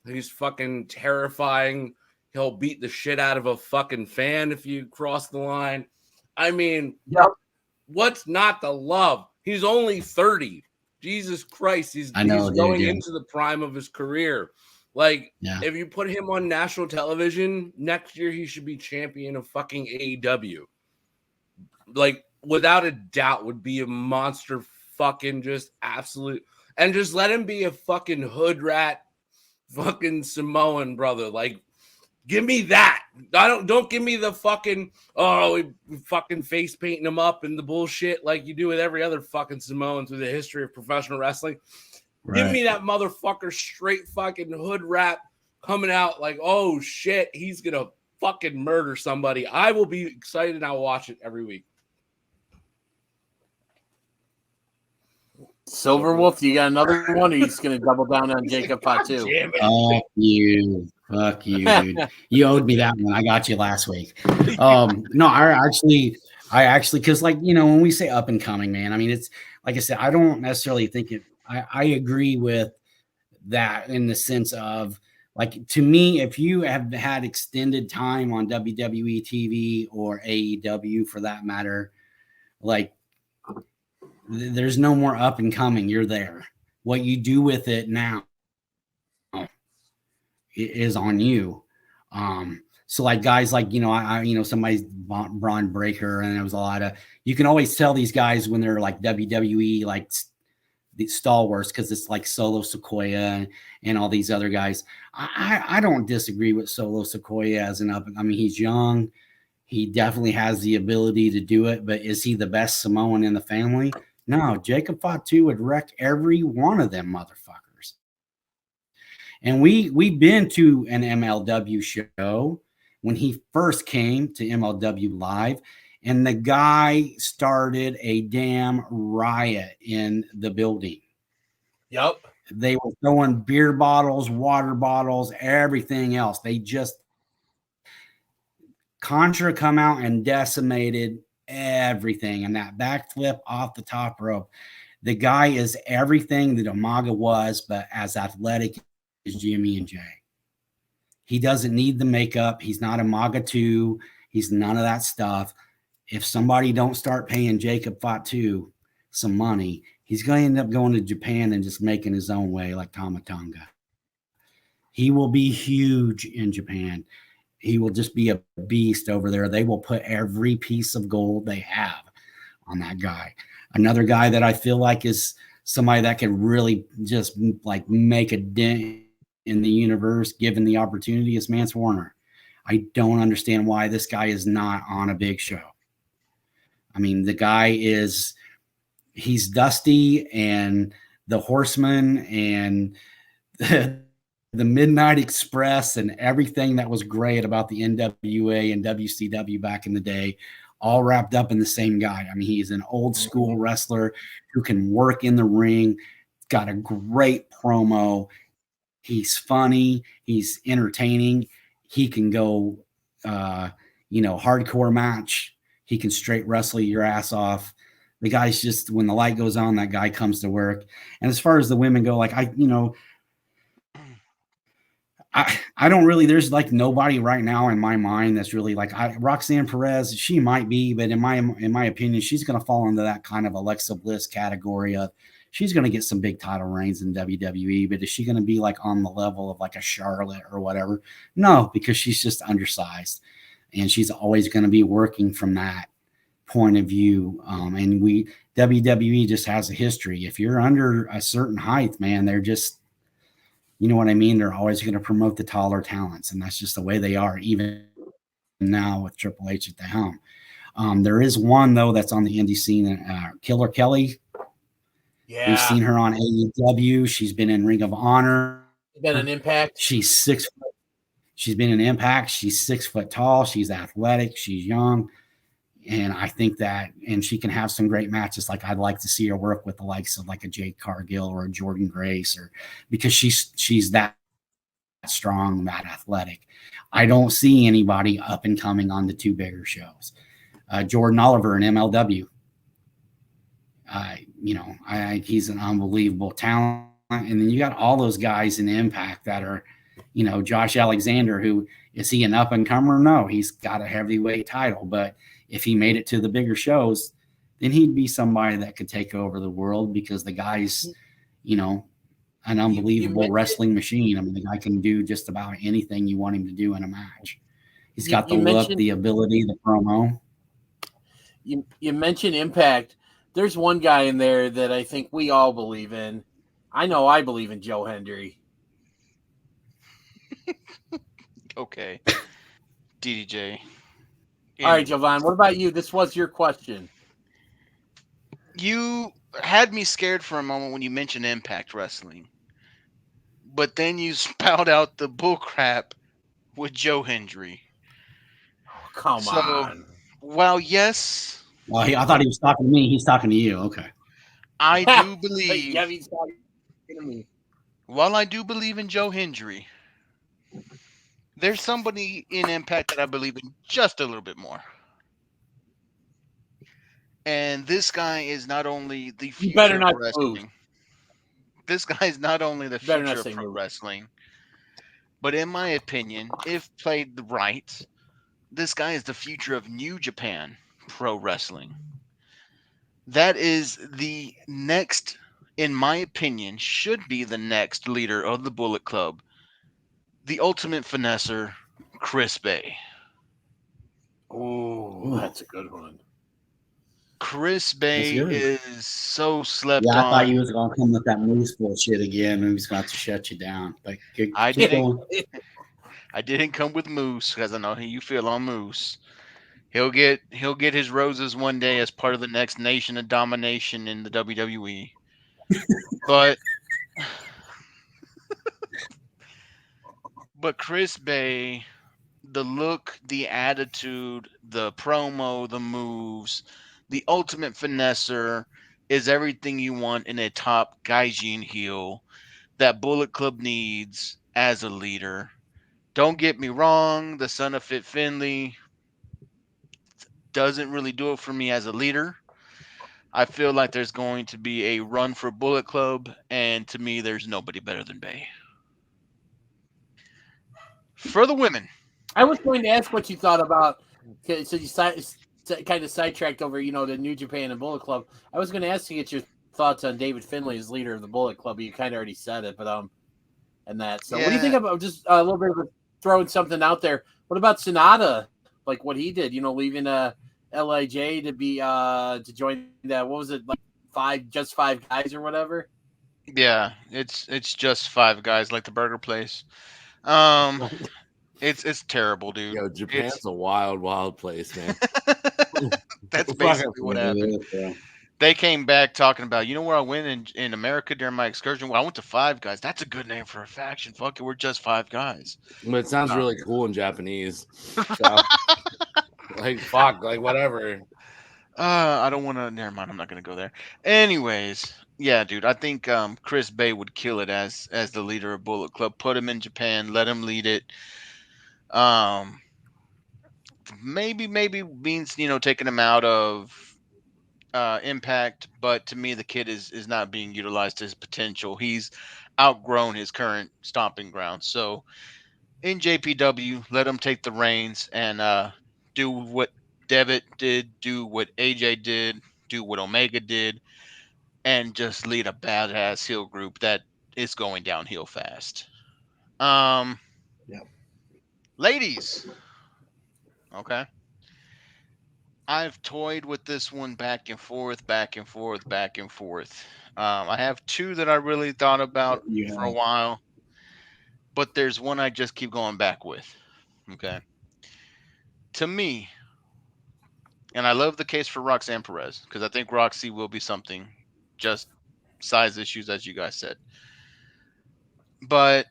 He's fucking terrifying. He'll beat the shit out of a fucking fan if you cross the line. I mean, yep. What's not to love? He's only 30. Jesus Christ. He's going into the prime of his career. Like, if you put him on national television next year, he should be champion of fucking AEW. Like, without a doubt, would be a monster fucking just absolute. And just let him be a fucking hood rat fucking Samoan brother. Like, give me that. Don't give me the fucking, we fucking face painting him up and the bullshit like you do with every other fucking Samoan through the history of professional wrestling. Right. Give me that motherfucker straight fucking hood rap coming out like, oh shit, he's gonna fucking murder somebody. I will be excited and I'll watch it every week. Silver Wolf, you got another one, or you just gonna double down on Jacob Fatu? Fuck you, dude. You owed me that one. I got you last week. No, I actually, because like, you know, when we say up and coming, man, I mean, it's like I said, I don't necessarily think it. I agree with that in the sense of, like, to me, if you have had extended time on WWE TV or AEW for that matter, like, there's no more up and coming. You're there. What you do with it now is on you. So like guys like, you know, I somebody's Braun Breaker, and there was a lot of, you can always tell these guys when they're like WWE, like the stalwarts, because it's like Solo Sequoia and all these other guys. I don't disagree with Solo Sequoia as an up. I mean, he's young. He definitely has the ability to do it, but is he the best Samoan in the family? No, Jacob Fatu would wreck every one of them motherfuckers. And we've been to an MLW show when he first came to MLW Live, and the guy started a damn riot in the building. Yep. They were throwing beer bottles, water bottles, everything else. They just Contra come out and decimated everything. And that backflip off the top rope. The guy is everything that Umaga was, but as athletic as Jimmy and Jay. He doesn't need the makeup. He's not Umaga 2. He's none of that stuff. If somebody don't start paying Jacob Fatu some money, he's going to end up going to Japan and just making his own way like Tama Tonga. He will be huge in Japan. He will just be a beast over there. They will put every piece of gold they have on that guy. Another guy that I feel like is somebody that could really just like make a dent in the universe given the opportunity is Mance Warner. I don't understand why this guy is not on a big show. I mean, the guy he's Dusty and the Horseman and the Midnight Express and everything that was great about the NWA and WCW back in the day, all wrapped up in the same guy. I mean, he's an old school wrestler who can work in the ring, got a great promo. He's funny. He's entertaining. He can go, hardcore match. He can straight wrestle your ass off. The guy's just, when the light goes on, that guy comes to work. And as far as the women go, like I don't really, there's like nobody right now in my mind that's really like Roxanne Perez. She might be, but in my opinion, she's going to fall into that kind of Alexa Bliss category of she's going to get some big title reigns in WWE, but is she going to be like on the level of like a Charlotte or whatever? No, because she's just undersized and she's always going to be working from that point of view. And WWE just has a history. If you're under a certain height, man, they're just, you know what I mean? They're always going to promote the taller talents, and that's just the way they are, even now with Triple H at the helm. There is one, though, that's on the indie scene, Killer Kelly. Yeah. We've seen her on AEW. She's been in Ring of Honor. Been an Impact. She's 6 foot. She's been in Impact. She's 6 foot tall. She's athletic. She's young. And I think that, and she can have some great matches. Like I'd like to see her work with the likes of like a Jade Cargill or a Jordan Grace, or because she's that strong, that athletic. I don't see anybody up and coming on the two bigger shows. Jordan Oliver in MLW. He's an unbelievable talent. And then you got all those guys in Impact that are, Josh Alexander, who is he an up and comer? No, he's got a heavyweight title, but if he made it to the bigger shows, then he'd be somebody that could take over the world because the guy's, an unbelievable wrestling machine. I mean, the guy can do just about anything you want him to do in a match. He's got the look, the ability, the promo. You mentioned Impact. There's one guy in there that I think we all believe in. I know I believe in Joe Hendry. Okay. DDJ. All right, Jovan, what about you? This was your question. You had me scared for a moment when you mentioned Impact Wrestling. But then you spout out the bullcrap with Joe Hendry. Oh, come on. While yes. Well, I thought he was talking to me. He's talking to you. Okay. I do believe. Yeah, he's talking to me. While I do believe in Joe Hendry, there's somebody in Impact that I believe in just a little bit more. And this guy is not only the future of wrestling. This guy is not only the future of pro wrestling, but in my opinion, if played right, this guy is the future of New Japan Pro Wrestling. That is the next, in my opinion, should be the next leader of the Bullet Club. The ultimate finesser, Chris Bay. Oh, that's a good one. Chris Bay good. is so slept Yeah, I thought on. you was gonna come with that moose bullshit again, and he's going to shut you down. But keep I going. didn't come with Moose because I know how you feel on Moose. He'll get his roses one day as part of the next Nation of Domination in the WWE. But Chris Bay, the look, the attitude, the promo, the moves, the ultimate finesser is everything you want in a top Gaijin heel that Bullet Club needs as a leader. Don't get me wrong, the son of Fit Finley doesn't really do it for me as a leader. I feel like there's going to be a run for Bullet Club, and to me, there's nobody better than Bay. For the women, I was going to ask what you thought about. So you kind of sidetracked over, the New Japan and Bullet Club. I was going to ask you get your thoughts on David Finlay as leader of the Bullet Club. But you kind of already said it, but and that. So what do you think about just a little bit of throwing something out there? What about Sonata? Like what he did, leaving LIJ to be to join that. What was it like? Just five guys or whatever. Yeah, it's just five guys like the burger place. It's terrible, dude. Yo, Japan's a wild, wild place, man. That's basically what happened. They came back talking about, where I went in America during my excursion? Well, I went to Five Guys. That's a good name for a faction. Fuck it, we're just five guys. But it sounds really cool in Japanese. So, like, fuck, like, whatever. I don't want to. Never mind. I'm not gonna go there. Anyways, yeah, dude. I think Chris Bay would kill it as the leader of Bullet Club. Put him in Japan. Let him lead it. Maybe means taking him out of Impact, but to me the kid is not being utilized to his potential. He's outgrown his current stomping ground. So in JPW, let him take the reins and do what Devitt did, do what AJ did, do what Omega did, and just lead a badass heel group that is going downhill fast. Ladies. Okay. I've toyed with this one back and forth, back and forth, back and forth. I have two that I really thought about for a while, but there's one I just keep going back with. Okay. To me, and I love the case for Roxanne Perez because I think Roxy will be something, just size issues, as you guys said. But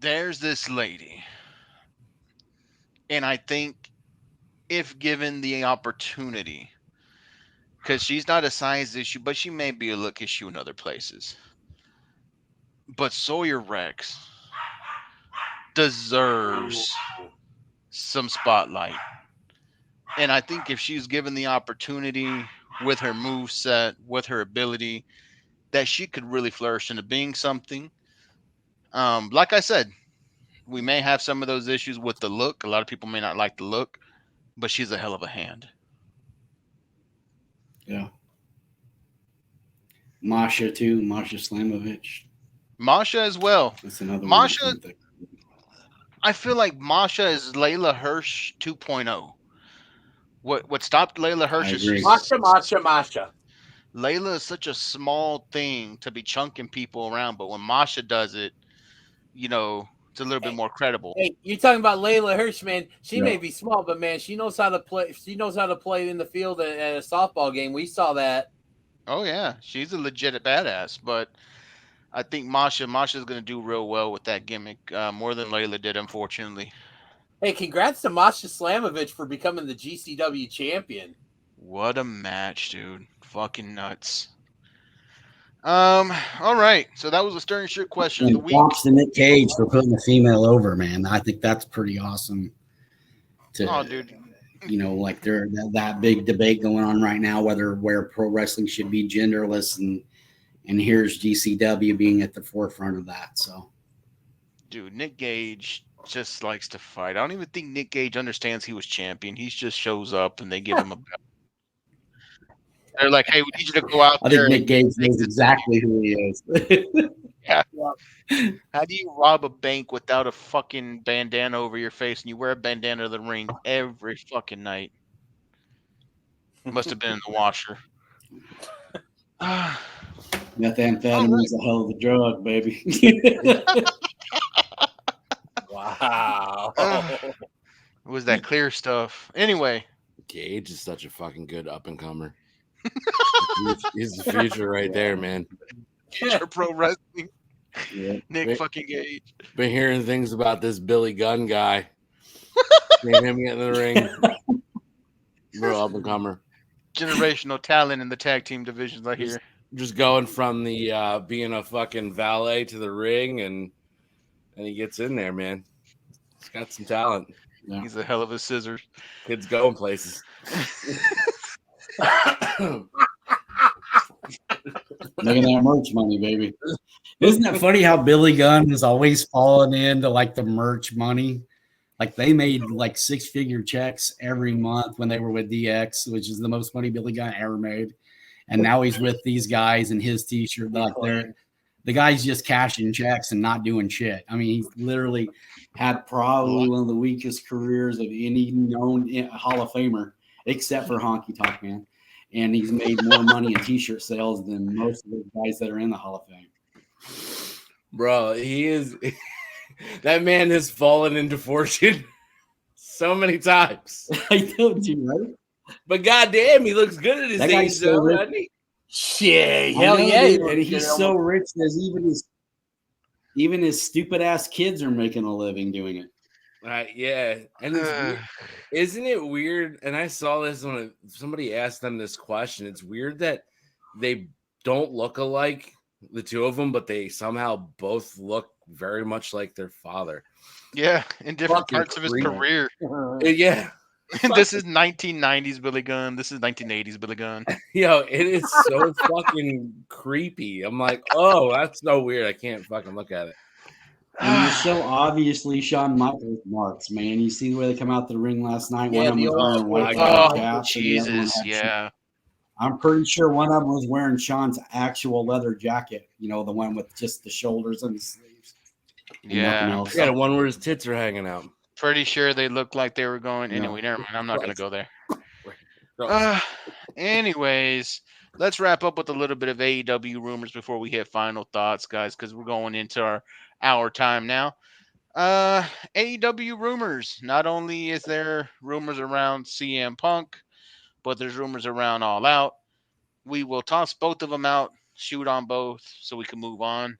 there's this lady, and I think if given the opportunity, because she's not a size issue, but she may be a look issue in other places. But Sawyer Rex deserves some spotlight. And I think if she's given the opportunity with her move set, with her ability, that she could really flourish into being something. Like I said, we may have some of those issues with the look. A lot of people may not like the look, but she's a hell of a hand. Yeah. Masha too. Masha Slamovich. Masha as well. That's another Masha. one. I feel like Masha is Layla Hirsch 2.0. What stopped Layla Hirsch is Masha. Layla is such a small thing to be chunking people around, but when Masha does it, it's a little bit more credible. Hey, you're talking about Layla Hirsch, man. She may be small, but man, she knows how to play. She knows how to play in the field at a softball game. We saw that. Oh yeah, she's a legit badass. But I think Masha's going to do real well with that gimmick, more than Layla did, unfortunately. Hey, congrats to Masha Slamovich for becoming the GCW champion. What a match, dude! Fucking nuts. All right. So that was a Stern Shirt question of the week. Props to Nick Cage for putting the female over, man. I think that's pretty awesome. Dude. Like there's that big debate going on right now where pro wrestling should be genderless, and here's GCW being at the forefront of that. So, dude, Nick Gage just likes to fight. I don't even think Nick Gage understands he was champion. He just shows up and they give him a belt. They're like, hey, we need you to go out there. I think Nick Gage knows exactly who he is. Yeah. How do you rob a bank without a fucking bandana over your face and you wear a bandana to the ring every fucking night? Must have been in the washer. Methamphetamine is a hell of a drug, baby. Wow. It was that clear stuff. Anyway. Gage is such a fucking good up and comer. He's the future right there, man. Future pro wrestling. Yeah. Nick fucking Gage. Been hearing things about this Billy Gunn guy. Seeing him get in the ring. Real up and comer. Generational talent in the tag team divisions, I hear. Just going from the being a fucking valet to the ring, and he gets in there, man. He's got some talent. Yeah. He's a hell of a scissors. Kid's going places. Look at that merch money, baby. Isn't that funny how Billy Gunn is always falling into like the merch money? Like they made like 6-figure checks every month when they were with DX, which is the most money Billy Gunn ever made. And now he's with these guys and his t-shirt. Like the guy's just cashing checks and not doing shit. I mean, he's literally had probably one of the weakest careers of any known Hall of Famer, except for Honky Tonk Man. And he's made more money in t-shirt sales than most of the guys that are in the Hall of Fame. Bro, he is that man has fallen into fortune so many times. I told you, right? But goddamn, he looks good at his That age, guy's so though, rich. doesn't he? Shit, hell know, yeah. dude, and he's so rich that even his stupid ass kids are making a living doing it. Yeah, and it's isn't it weird? And I saw this when somebody asked them this question. It's weird that they don't look alike, the two of them, but they somehow both look very much like their father. Yeah, in different Fucking parts of his creepy. career. Yeah. This is 1990s Billy Gunn. This is 1980s Billy Gunn. Yo, it is so fucking creepy. I'm like, oh, that's so weird. I can't fucking look at it. And you're so obviously Shawn Michaels marks, man. You see the way they come out the ring last night. Yeah, One of them the was old wearing white Oh, caps, and the other one Jesus, had yeah. I'm pretty sure one of them was wearing Shawn's actual leather jacket. You know, the one with just the shoulders and the sleeves. And nothing Yeah. else. Yeah, the one where his tits are hanging out. Pretty sure they looked like they were going. No. Anyway, never mind. I'm not going to go there. Right. Anyways, let's wrap up with a little bit of AEW rumors before we hit final thoughts, guys, because we're going into our hour time now. AEW rumors. Not only is there rumors around CM Punk, but there's rumors around All Out. We will toss both of them out, shoot on both, so we can move on.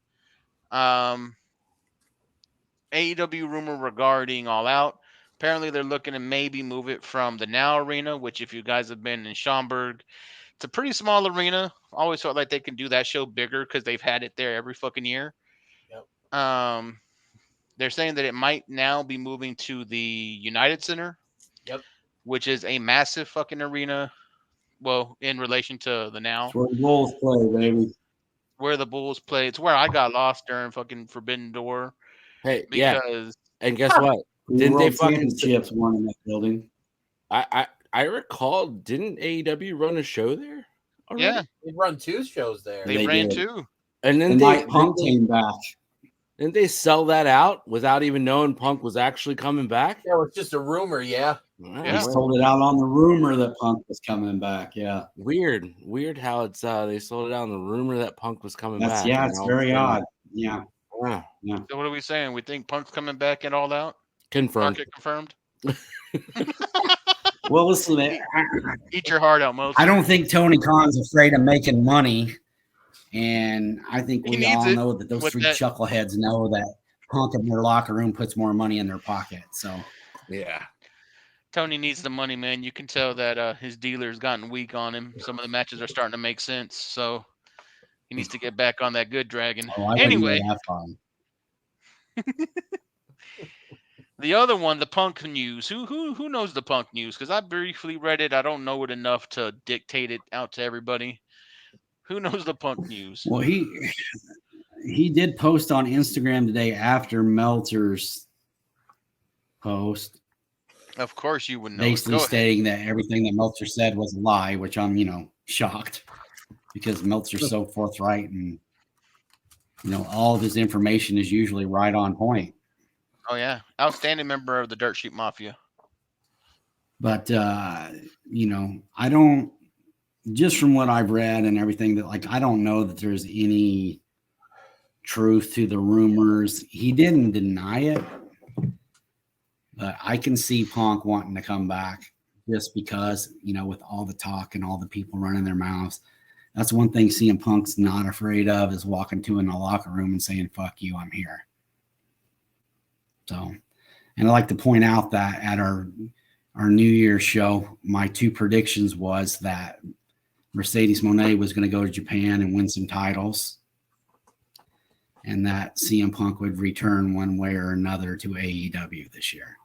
AEW rumor regarding All Out. Apparently, they're looking to maybe move it from the Now Arena, which, if you guys have been in Schaumburg, it's a pretty small arena. Always felt like they can do that show bigger because they've had it there every fucking year. Yep. They're saying that it might now be moving to the United Center. Yep. Which is a massive fucking arena. Well, in relation to the Now. It's where the Bulls play, baby. Where the Bulls play. It's where I got lost during fucking Forbidden Door. Hey, Because and guess what? Didn't they fucking championships won in that building? I recall, didn't AEW run a show there already? Yeah, They run 2 shows there. they They ran did. 2. And then And Mike Punk came back. didn't they sell that out without even knowing Punk was actually coming back? Yeah, it's just a rumor, yeah. They sold it out on the rumor that Punk was coming back. Yeah. Weird how it's they sold it out on the rumor that Punk was coming back. Yeah, it's very odd. Yeah. Yeah. So what are we saying? We think Punk's coming back and all out? Confirmed. Market confirmed? Well, listen, Eat your heart out, Moses. I don't think Tony Khan's afraid of making money. And I think He we needs all it know that those with 3 that- chuckleheads know that Punk in their locker room puts more money in their pocket. So Yeah. Tony needs the money, man. You can tell that his dealer's gotten weak on him. Some of the matches are starting to make sense. So he needs to get back on that good dragon. I wouldn't Anyway, really have fun. the other one, the Punk news. Who knows the Punk news? Because I briefly read it. I don't know it enough to dictate it out to everybody. Who knows the Punk news? Well, he did post on Instagram today after Meltzer's post, Of course you would know. basically Go ahead. stating that everything that Meltzer said was a lie, which I'm, shocked because Meltzer's so forthright and, all of his information is usually right on point. Oh, yeah. Outstanding member of the Dirt Sheet Mafia. But, I don't just from what I've read and everything, that like I don't know that there's any truth to the rumors. He didn't deny it, but I can see Punk wanting to come back just because, you know, with all the talk and all the people running their mouths. That's one thing CM Punk's not afraid of, is walking to in the locker room and saying, "Fuck you, I'm here." So, and I like to point out that at our New Year's show, my 2 predictions was that Mercedes Moné was going to go to Japan and win some titles, and that CM Punk would return one way or another to AEW this year.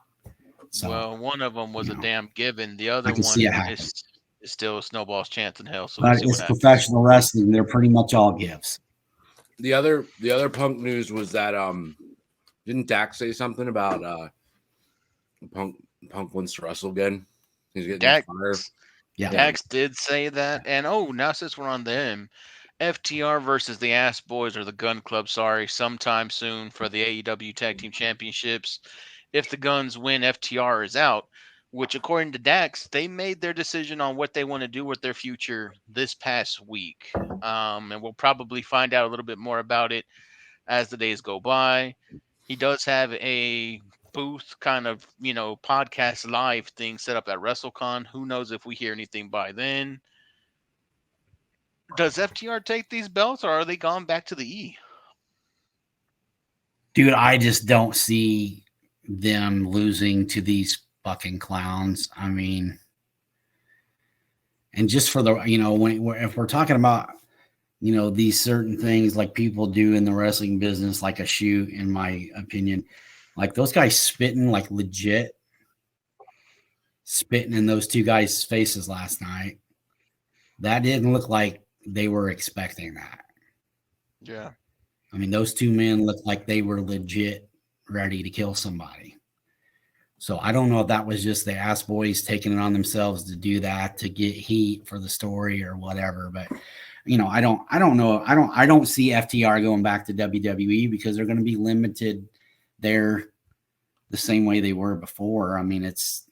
So, well, one of them was a damn given. The other can one see it happen. is still a snowball's chance in hell. So But we'll see it's what happens. professional wrestling. They're pretty much all gives. The other Punk news was that didn't Dax say something about Punk wants to wrestle again? He's getting fired. Yeah, Dax did say that. And now since we're on them, FTR versus the Ass Boys, or the Gun Club, sometime soon for the AEW Tag Team Championships. If the Guns win, FTR is out, which according to Dax, they made their decision on what they want to do with their future this past week. And we'll probably find out a little bit more about it as the days go by. He does have a booth kind of, podcast live thing set up at WrestleCon. Who knows if we hear anything by then. Does FTR take these belts, or are they gone back to the E? Dude, I just don't see them losing to these fucking clowns. I mean, and just for the, if we're talking about, these certain things like people do in the wrestling business, like a shoot, in my opinion, like those guys spitting, like legit spitting in those 2 guys' faces last night. That didn't look like they were expecting that. Yeah. I mean, those 2 men looked like they were legit ready to kill somebody. So I don't know if that was just the Ass Boys taking it on themselves to do that, to get heat for the story or whatever. But, I don't know. I don't see FTR going back to WWE, because they're going to be limited there the same way they were before. I mean, it's,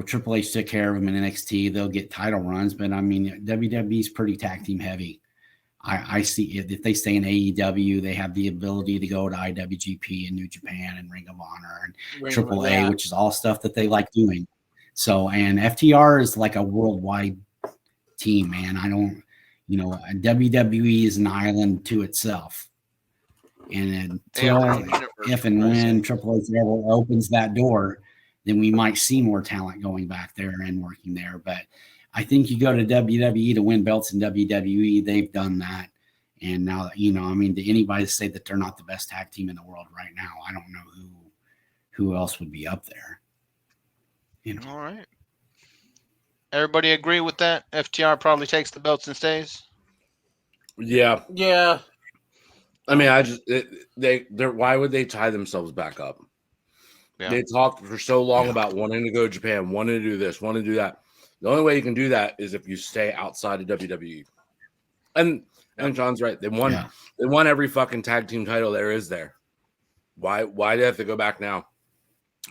Triple H took care of them in NXT. They'll get title runs, but I mean, WWE's pretty tag team heavy. I see if they stay in AEW, they have the ability to go to IWGP and New Japan and Ring of Honor and AAA, which is all stuff that they like doing. So, and FTR is like a worldwide team, man. I don't, WWE is an island to itself. And until, if and when Triple H ever opens that door, then we might see more talent going back there and working there. But I think you go to WWE to win belts in WWE, they've done that. And now, to anybody to say that they're not the best tag team in the world right now, I don't know who else would be up there. All right. Everybody agree with that? FTR probably takes the belts and stays? Yeah. Yeah. I mean, why would they tie themselves back up? Yeah. They talked for so long about wanting to go to Japan, wanting to do this, wanting to do that. The only way you can do that is if you stay outside of WWE. And John's right. They won every fucking tag team title there is there. Why do they have to go back now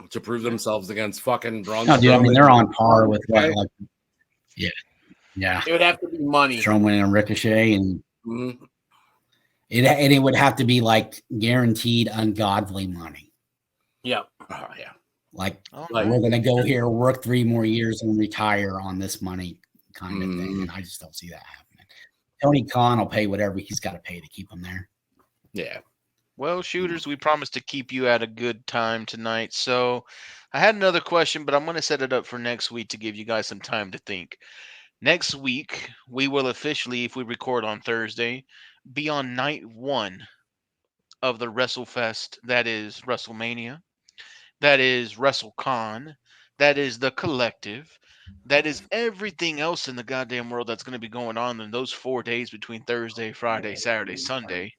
to prove themselves against fucking Braun? No, dude, I mean, they're on par with yeah. It would have to be money. Strowman and Ricochet, and it would have to be like guaranteed ungodly money. Yeah. Oh yeah. Like we're gonna go here, work 3 more years, and retire on this money kind of thing. And I just don't see that happening. Tony Khan will pay whatever he's got to pay to keep him there. Yeah. Well, shooters, we promised to keep you at a good time tonight. So I had another question, but I'm going to set it up for next week to give you guys some time to think. Next week, we will officially, if we record on Thursday, be on night 1 of the WrestleFest. That is WrestleMania. That is WrestleCon. That is the Collective. That is everything else in the goddamn world that's going to be going on in those 4 days between Thursday, Friday, Saturday, Sunday.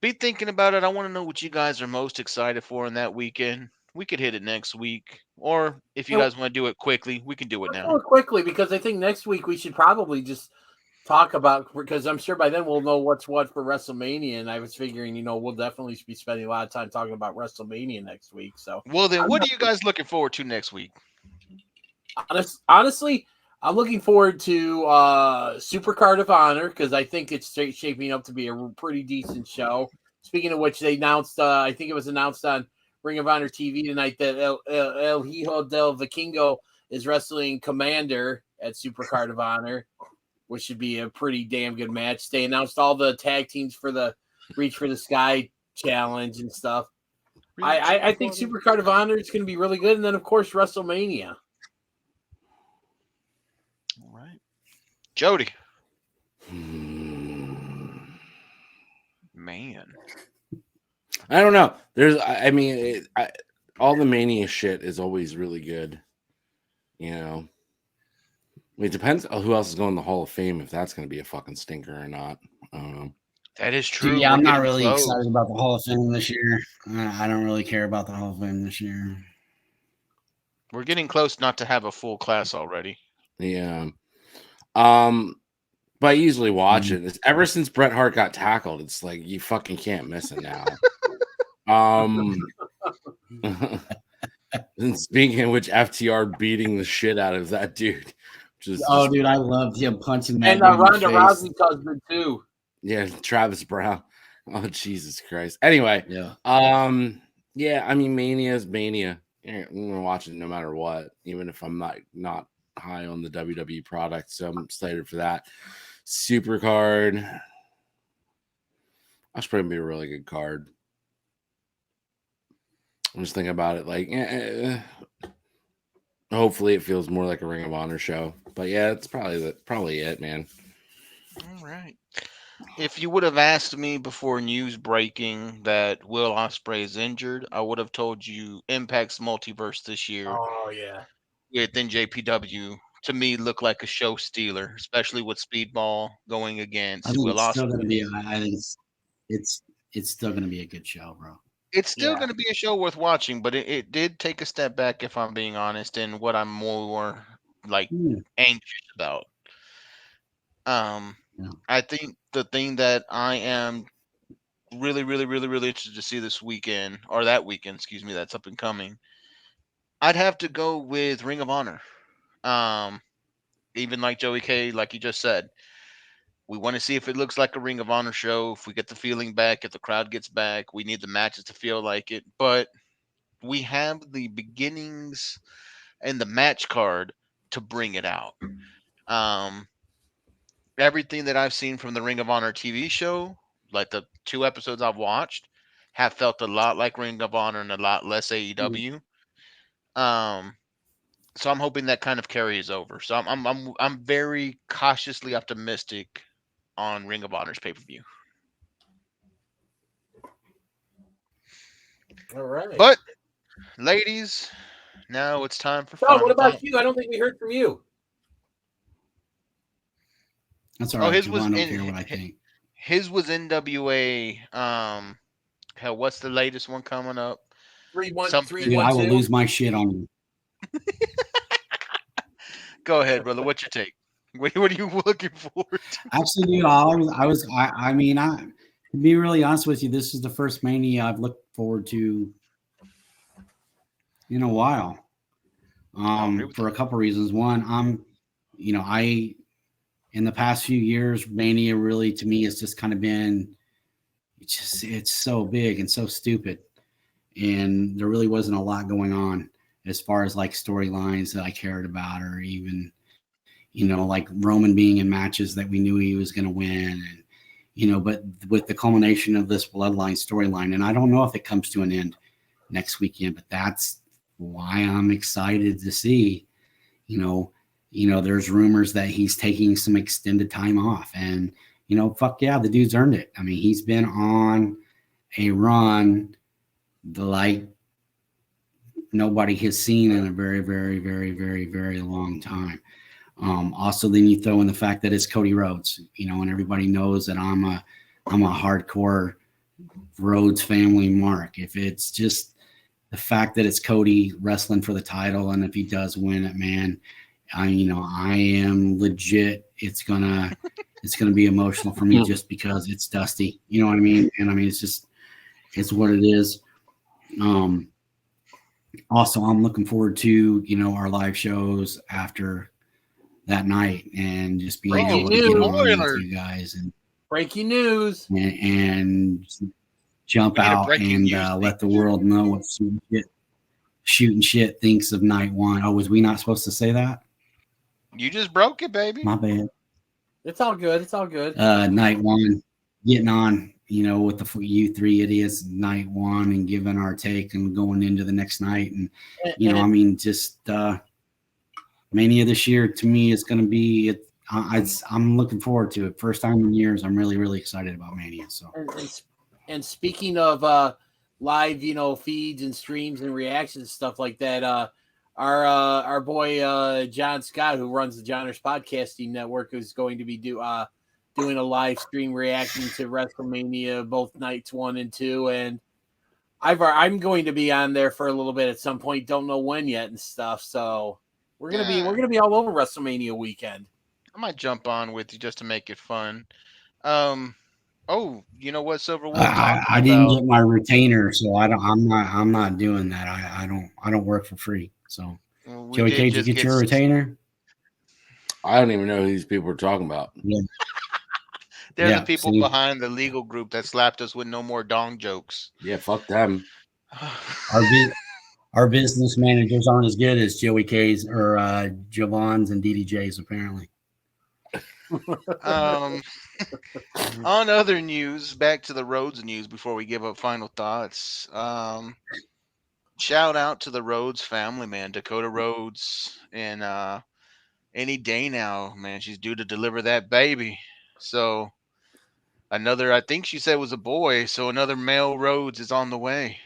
Be thinking about it. I want to know what you guys are most excited for in that weekend. We could hit it next week. Or if you guys want to do it quickly, we can do it now. Do it quickly, because I think next week we should probably just talk about, because I'm sure by then we'll know what's what for WrestleMania. And I was figuring, we'll definitely be spending a lot of time talking about WrestleMania next week. So, well, then what are you guys looking forward to next week? Honestly, I'm looking forward to Super Card of Honor because I think it's shaping up to be a pretty decent show. Speaking of which, they announced, I think it was announced on Ring of Honor TV tonight that El Hijo del Vikingo is wrestling Commander at Super Card of Honor, which should be a pretty damn good match. They announced all the tag teams for the Reach for the Sky challenge and stuff. I think Super Card of Honor is going to be really good. And then, of course, WrestleMania. All right. Jody. Man. I don't know. All the Mania shit is always really good. You know, it depends on who else is going to the Hall of Fame, if that's going to be a fucking stinker or not. I don't know. That is true. Dude, yeah, I'm not really excited about the Hall of Fame this year. I don't really care about the Hall of Fame this year. We're getting close not to have a full class already. Yeah. But I usually watch it. It's, ever since Bret Hart got tackled, it's like you fucking can't miss it now. And speaking of which, FTR beating the shit out of that dude. Dude, I loved him punching that. And Ronda Rousey's husband too. Yeah, Travis Brown. Oh, Jesus Christ. Anyway, yeah. Yeah, I mean, Mania is Mania. I'm gonna watch it no matter what, even if I'm not high on the WWE product. So I'm excited for that. Super card. That's probably be a really good card. I'm just thinking about it like, hopefully it feels more like a Ring of Honor show. But yeah, it's probably it, man. All right. If you would have asked me before news breaking that Will Ospreay is injured, I would have told you Impact's multiverse this year. Oh yeah. With NJPW, to me, looked like a show stealer, especially with Speedball going against Will Ospreay. I think it's still gonna be a good show, bro. It's still going to be a show worth watching, but it did take a step back, if I'm being honest, and what I'm more anxious about. I think the thing that I am really, really, really, really interested to see this weekend, or that weekend, excuse me, that's up and coming, I'd have to go with Ring of Honor. Even like Joey K, like you just said, we want to see if it looks like a Ring of Honor show, if we get the feeling back, if the crowd gets back. We need the matches to feel like it. But we have the beginnings and the match card to bring it out. Everything that I've seen from the Ring of Honor TV show, like the 2 episodes I've watched, have felt a lot like Ring of Honor and a lot less AEW. So I'm hoping that kind of carries over. So I'm very cautiously optimistic on Ring of Honor's pay-per-view. All right. But, ladies, now it's time for Sean, what about you? I don't think we heard from you. That's all right. His was I don't care what I think. His was NWA. Hell, what's the latest one coming up? 3-1-3-1-2. I will lose my shit on you. Go ahead, brother. What's your take? What are you looking forward to? Actually, dude, to be really honest with you, this is the first Mania I've looked forward to in a while. For a couple reasons. One, in the past few years, Mania really to me has just kind of been, it's so big and so stupid, and there really wasn't a lot going on as far as like storylines that I cared about, or even, like Roman being in matches that we knew he was going to win. And, but with the culmination of this Bloodline storyline, and I don't know if it comes to an end next weekend, but that's why I'm excited to see, there's rumors that he's taking some extended time off, and, fuck yeah, the dude's earned it. I mean, he's been on a run like nobody has seen in a very, very, very, very, very long time. Also, then you throw in the fact that it's Cody Rhodes, and everybody knows that I'm a hardcore Rhodes family mark. If it's just the fact that it's Cody wrestling for the title, and if he does win it, man, I am legit. It's gonna be emotional for me just because it's Dusty. You know what I mean? And I mean, it's what it is. Also, I'm looking forward to, our live shows after that night and just being able to get on with you guys and breaking news and jump We need a out breaking and news let the world know what Shootin Shit thinks of night one. Oh, was we not supposed to say that? You just broke it, baby. My bad. It's all good. It's all good. Night one, getting on, with you three idiots, night one, and giving our take and going into the next night. And, just Mania this year to me is going to be, I'm looking forward to it. First time in years. I'm really, really excited about Mania. So, and speaking of live, feeds and streams and reactions and stuff like that, our boy John Scott, who runs the Johners Podcasting Network, is going to be doing a live stream reacting to WrestleMania, both nights 1 and 2, and I'm going to be on there for a little bit at some point. Don't know when yet and stuff. So we're gonna be all over WrestleMania weekend. I might jump on with you just to make it fun. Oh, you know what, Silver Wolf? I didn't get my retainer, so I'm not doing that. I don't work for free. So, Joey K, did you get your retainer? I don't even know who these people are talking about. Yeah. They're the people behind the legal group that slapped us with no more dong jokes. Yeah, fuck them. Our business managers aren't as good as Joey K's or Javon's and DDJ's apparently. On other news, back to the Rhodes news before we give up final thoughts. Shout out to the Rhodes family, man. Dakota Rhodes, and any day now, man. She's due to deliver that baby. So another, I think she said was a boy. So another male Rhodes is on the way.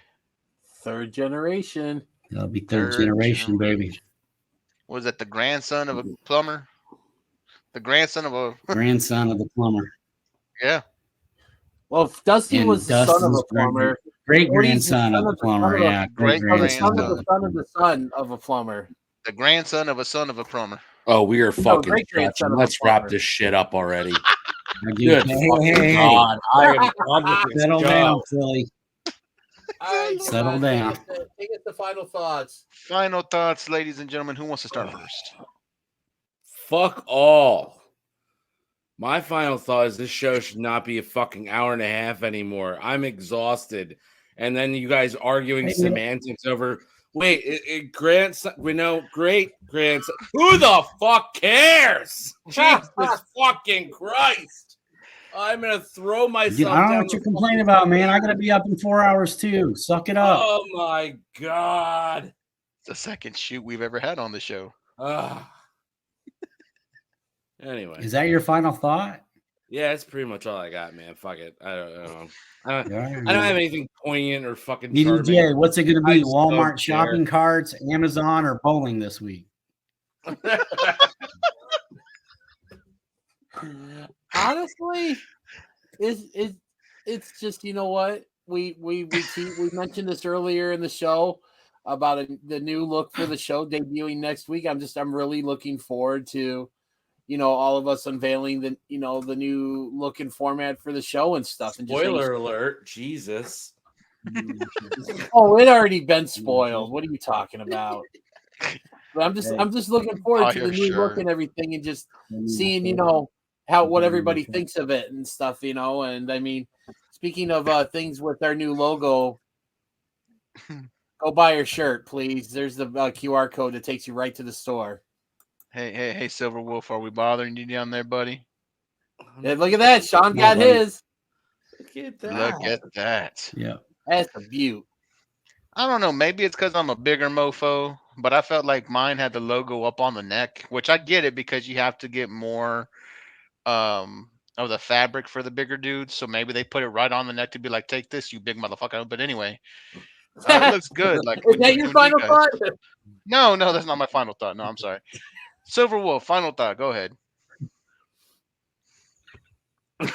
Third generation. That'll be third generation, baby. Was that the grandson of a plumber? The grandson of a the plumber. Yeah. Well, if Dusty was the son of a plumber, great grandson of a plumber. Yeah, great grandson of the son of the son of a plumber. The grandson of a son of a plumber. Oh, we are fucking stretching. Let's wrap this shit up already. Good fucking God. I am done with this Settle job. down, Philly. All right, settle down. Take us to final thoughts. Final thoughts, ladies and gentlemen. Who wants to start first? Fuck all. My final thought is this show should not be a fucking hour and a half anymore. I'm exhausted. And then you guys arguing semantics over, grandson, great grandson. Who the fuck cares? Jesus fucking Christ. I'm going to throw myself I don't know what you're complaining about, man. I got to be up in 4 hours too. Suck it up. Oh my God. It's the second shoot we've ever had on the show. Anyway, is that your final thought? Yeah, it's pretty much all I got, man. Fuck it. I don't know. I don't have anything poignant or fucking. DJ, what's it going to be? Walmart shopping carts, Amazon, or bowling this week? Honestly, it's just, you know what, we mentioned this earlier in the show about the new look for the show debuting next week. I'm really looking forward to, all of us unveiling the new look and format for the show and stuff. And spoiler alert, Jesus. Oh, it already been spoiled. What are you talking about? But I'm just looking forward to the new look and everything, and just seeing, what everybody thinks of it and stuff, and I mean, speaking of things with our new logo, go buy your shirt, please. There's the QR code that takes you right to the store. Hey, Silver Wolf, are we bothering you down there, buddy? Yeah, look at that. Sean got his. Look at that. Yeah. That's a beaut. I don't know. Maybe it's because I'm a bigger mofo, but I felt like mine had the logo up on the neck, which I get it because you have to get more of the fabric for the bigger dudes. So maybe they put it right on the neck to be like, take this, you big motherfucker. But anyway, it looks good. Like, is that your final thought? No, that's not my final thought. No, I'm sorry. Silver Wolf, final thought. Go ahead. I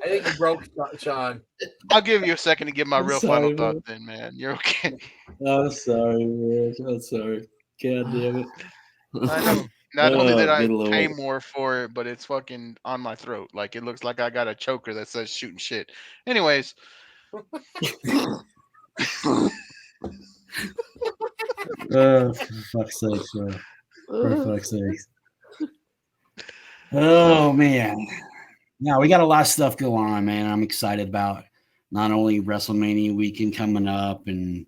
think you broke Sean. I'll give you a second to give my final thought then, man. You're okay. I'm sorry, man. I'm sorry. God damn it. I know. Not only did I pay more for it, but it's fucking on my throat. Like, it looks like I got a choker that says shooting shit. Anyways, For fuck's sake, for fuck's sake. Oh man. Yeah, we got a lot of stuff going on, man. I'm excited about not only WrestleMania weekend coming up and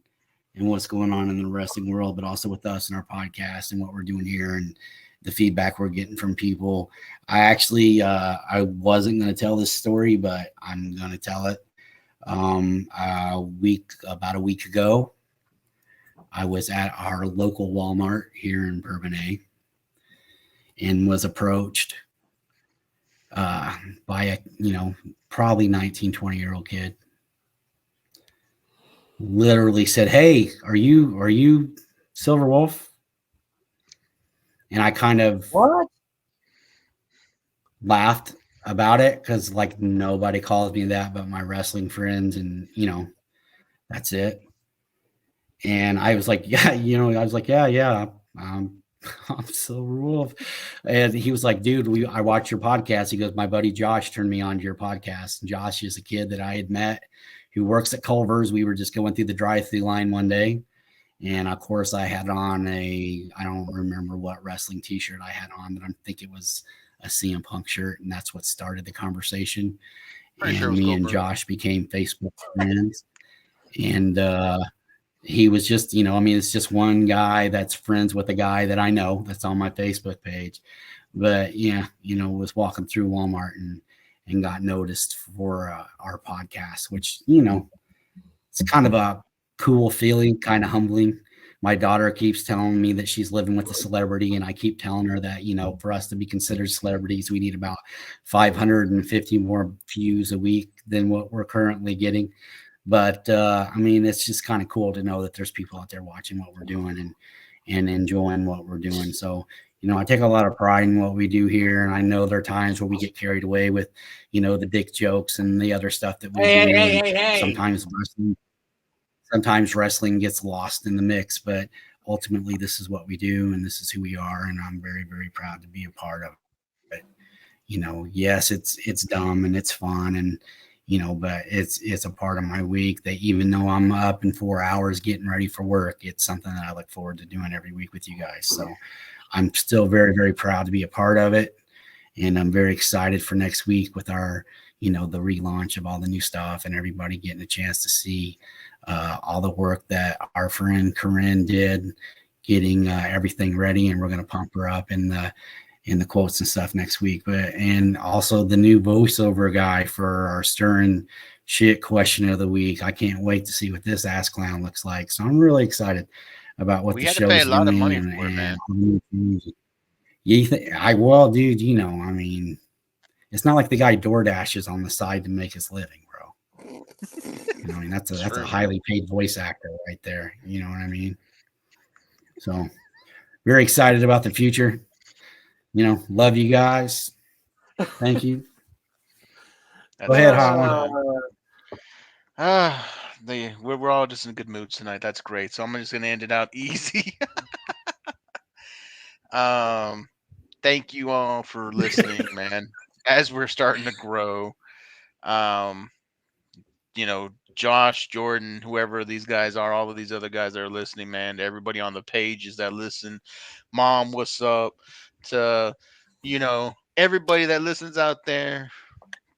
what's going on in the wrestling world, but also with us and our podcast and what we're doing here and the feedback we're getting from people. I actually I wasn't going to tell this story, but I'm going to tell it. About a week ago, I was at our local Walmart here in Bourbonnais and was approached by a, probably 19, 20-year-old kid. Literally said, "Hey, are you Silver Wolf?" And I kind of laughed about it because like nobody calls me that but my wrestling friends, and that's it. And I was like, yeah, I'm Silver Wolf. And he was like, dude, I watch your podcast. He goes, my buddy Josh turned me on to your podcast. And Josh is a kid that I had met who works at Culver's. We were just going through the drive-through line one day. And of course I had on I don't remember what wrestling t-shirt I had on, but I think it was a CM Punk shirt. And that's what started the conversation. And me and Josh became Facebook friends. And, he was just, it's just one guy that's friends with a guy that I know that's on my Facebook page. But yeah, was walking through Walmart and got noticed for our podcast, which, it's kind of a cool feeling, kind of humbling. My daughter keeps telling me that she's living with a celebrity, and I keep telling her that, for us to be considered celebrities, we need about 550 more views a week than what we're currently getting. But it's just kind of cool to know that there's people out there watching what we're doing and enjoying what we're doing. So, I take a lot of pride in what we do here. And I know there are times where we get carried away with, the dick jokes and the other stuff that we do. Hey. Sometimes wrestling gets lost in the mix, but ultimately this is what we do and this is who we are. And I'm very, very proud to be a part of it. Yes, it's dumb and it's fun and, but it's a part of my week that even though I'm up in 4 hours getting ready for work, it's something that I look forward to doing every week with you guys. So I'm still very, very proud to be a part of it. And I'm very excited for next week with our, the relaunch of all the new stuff and everybody getting a chance to see all the work that our friend Corinne did, getting everything ready. And we're going to pump her up in the quotes and stuff next week, and also the new voiceover guy for our Shootin Shit question of the week. I can't wait to see what this ass clown looks like. So I'm really excited about what the show is doing. We had to pay a lot of money for it, man. Dude, it's not like the guy door dashes on the side to make his living, bro. That's a highly paid voice actor right there. You know what I mean? So very excited about the future. Love you guys. Thank you. Go ahead, Hot One. We're all just in good moods tonight. That's great. So I'm just gonna end it out easy. Thank you all for listening, man. As we're starting to grow, Josh, Jordan, whoever these guys are, all of these other guys that are listening, man. Everybody on the pages that listen, Mom, what's up? To everybody that listens out there,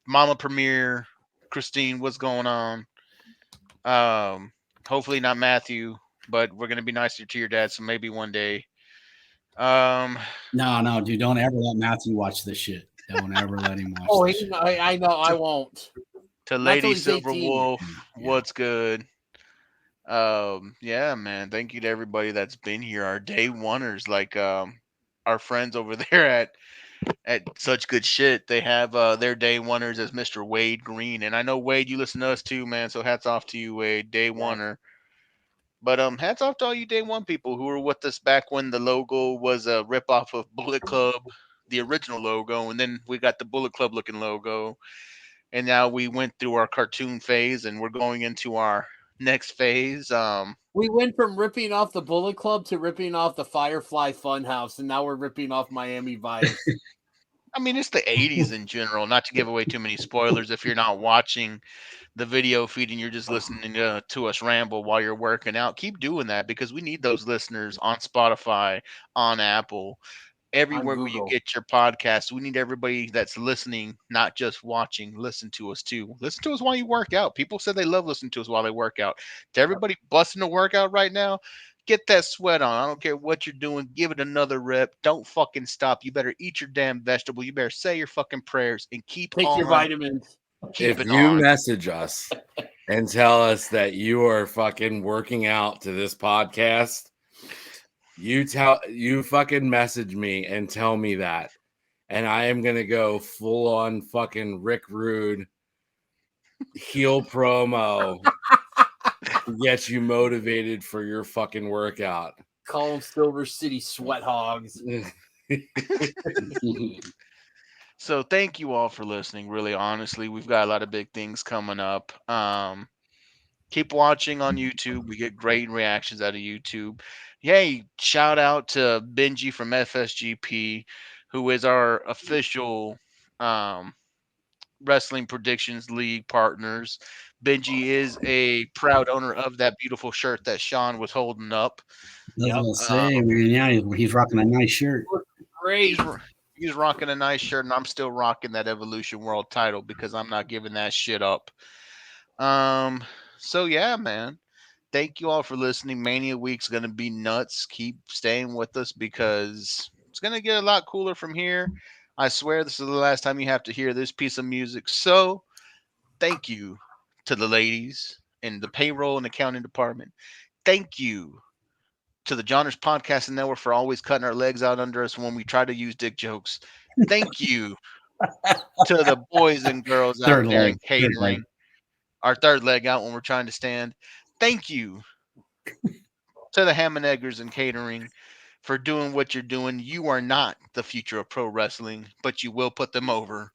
Mama Premier, Christine, what's going on? Hopefully not Matthew, but we're gonna be nicer to your dad, so maybe one day. No, dude, don't ever let Matthew watch this shit. Don't ever let him watch this shit. I know, I won't. To Lady Silver Wolf, what's good? Yeah, man. Thank you to everybody that's been here. Our day oneers, like our friends over there at Such Good Shit, they have their day oneers as Mr. Wade Green. And I know, Wade, you listen to us too, man. So hats off to you, Wade, day oneer. But hats off to all you day one people who were with us back when the logo was a ripoff of Bullet Club, the original logo, and then we got the Bullet Club looking logo. And now we went through our cartoon phase and we're going into our next phase. We went from ripping off the Bullet Club to ripping off the Firefly Funhouse, and now we're ripping off Miami Vice. I mean, it's the 80s in general, not to give away too many spoilers if you're not watching the video feed and you're just listening to us ramble while you're working out. Keep doing that because we need those listeners on Spotify, on Apple, everywhere where you Google. get your podcast. We need everybody that's listening, not just watching. Listen to us too. Listen to us while you work out. People said they love listening to us while they work out. To everybody busting a workout right now, get that sweat on. I don't care what you're doing. Give it another rep. Don't fucking stop. You better eat your damn vegetable. You better say your fucking prayers and keep Take on. your vitamins. Keep If it you on. message us and tell us that you are fucking working out to this podcast, you fucking message me and tell me that, and I am gonna go full on fucking Rick Rude heel promo to get you motivated for your fucking workout. Call them Silver City Sweat Hogs. So thank you all for listening. Really, honestly, we've got a lot of big things coming up. Keep watching on YouTube. We get great reactions out of YouTube. Yay! Shout out to Benji from FSGP, who is our official Wrestling Predictions League partners. Benji is a proud owner of that beautiful shirt that Sean was holding up. I was gonna say, man, yeah, he's rocking a nice shirt. Great. He's rocking a nice shirt, and I'm still rocking that Evolution World title because I'm not giving that shit up. So yeah, man. Thank you all for listening. Mania Week's gonna be nuts. Keep staying with us because it's gonna get a lot cooler from here. I swear this is the last time you have to hear this piece of music. So thank you to the ladies in the payroll and accounting department. Thank you to the Johners Podcast and Network for always cutting our legs out under us when we try to use dick jokes. Thank you to the boys and girls out Third there leg, in catering. Our third leg out when we're trying to stand. Thank you to the Ham and Eggers and catering for doing what you're doing. You are not the future of pro wrestling, but you will put them over.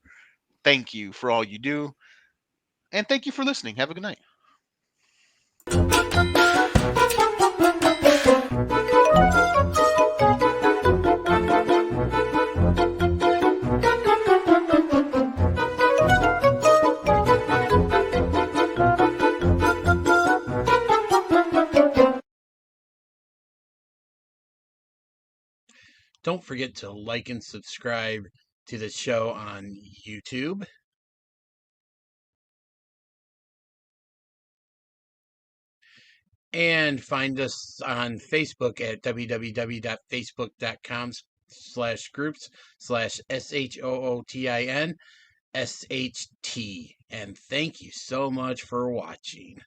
Thank you for all you do. And thank you for listening. Have a good night. Don't forget to like and subscribe to the show on YouTube. And find us on Facebook at www.facebook.com/groups/SHOOTINSHT. And thank you so much for watching.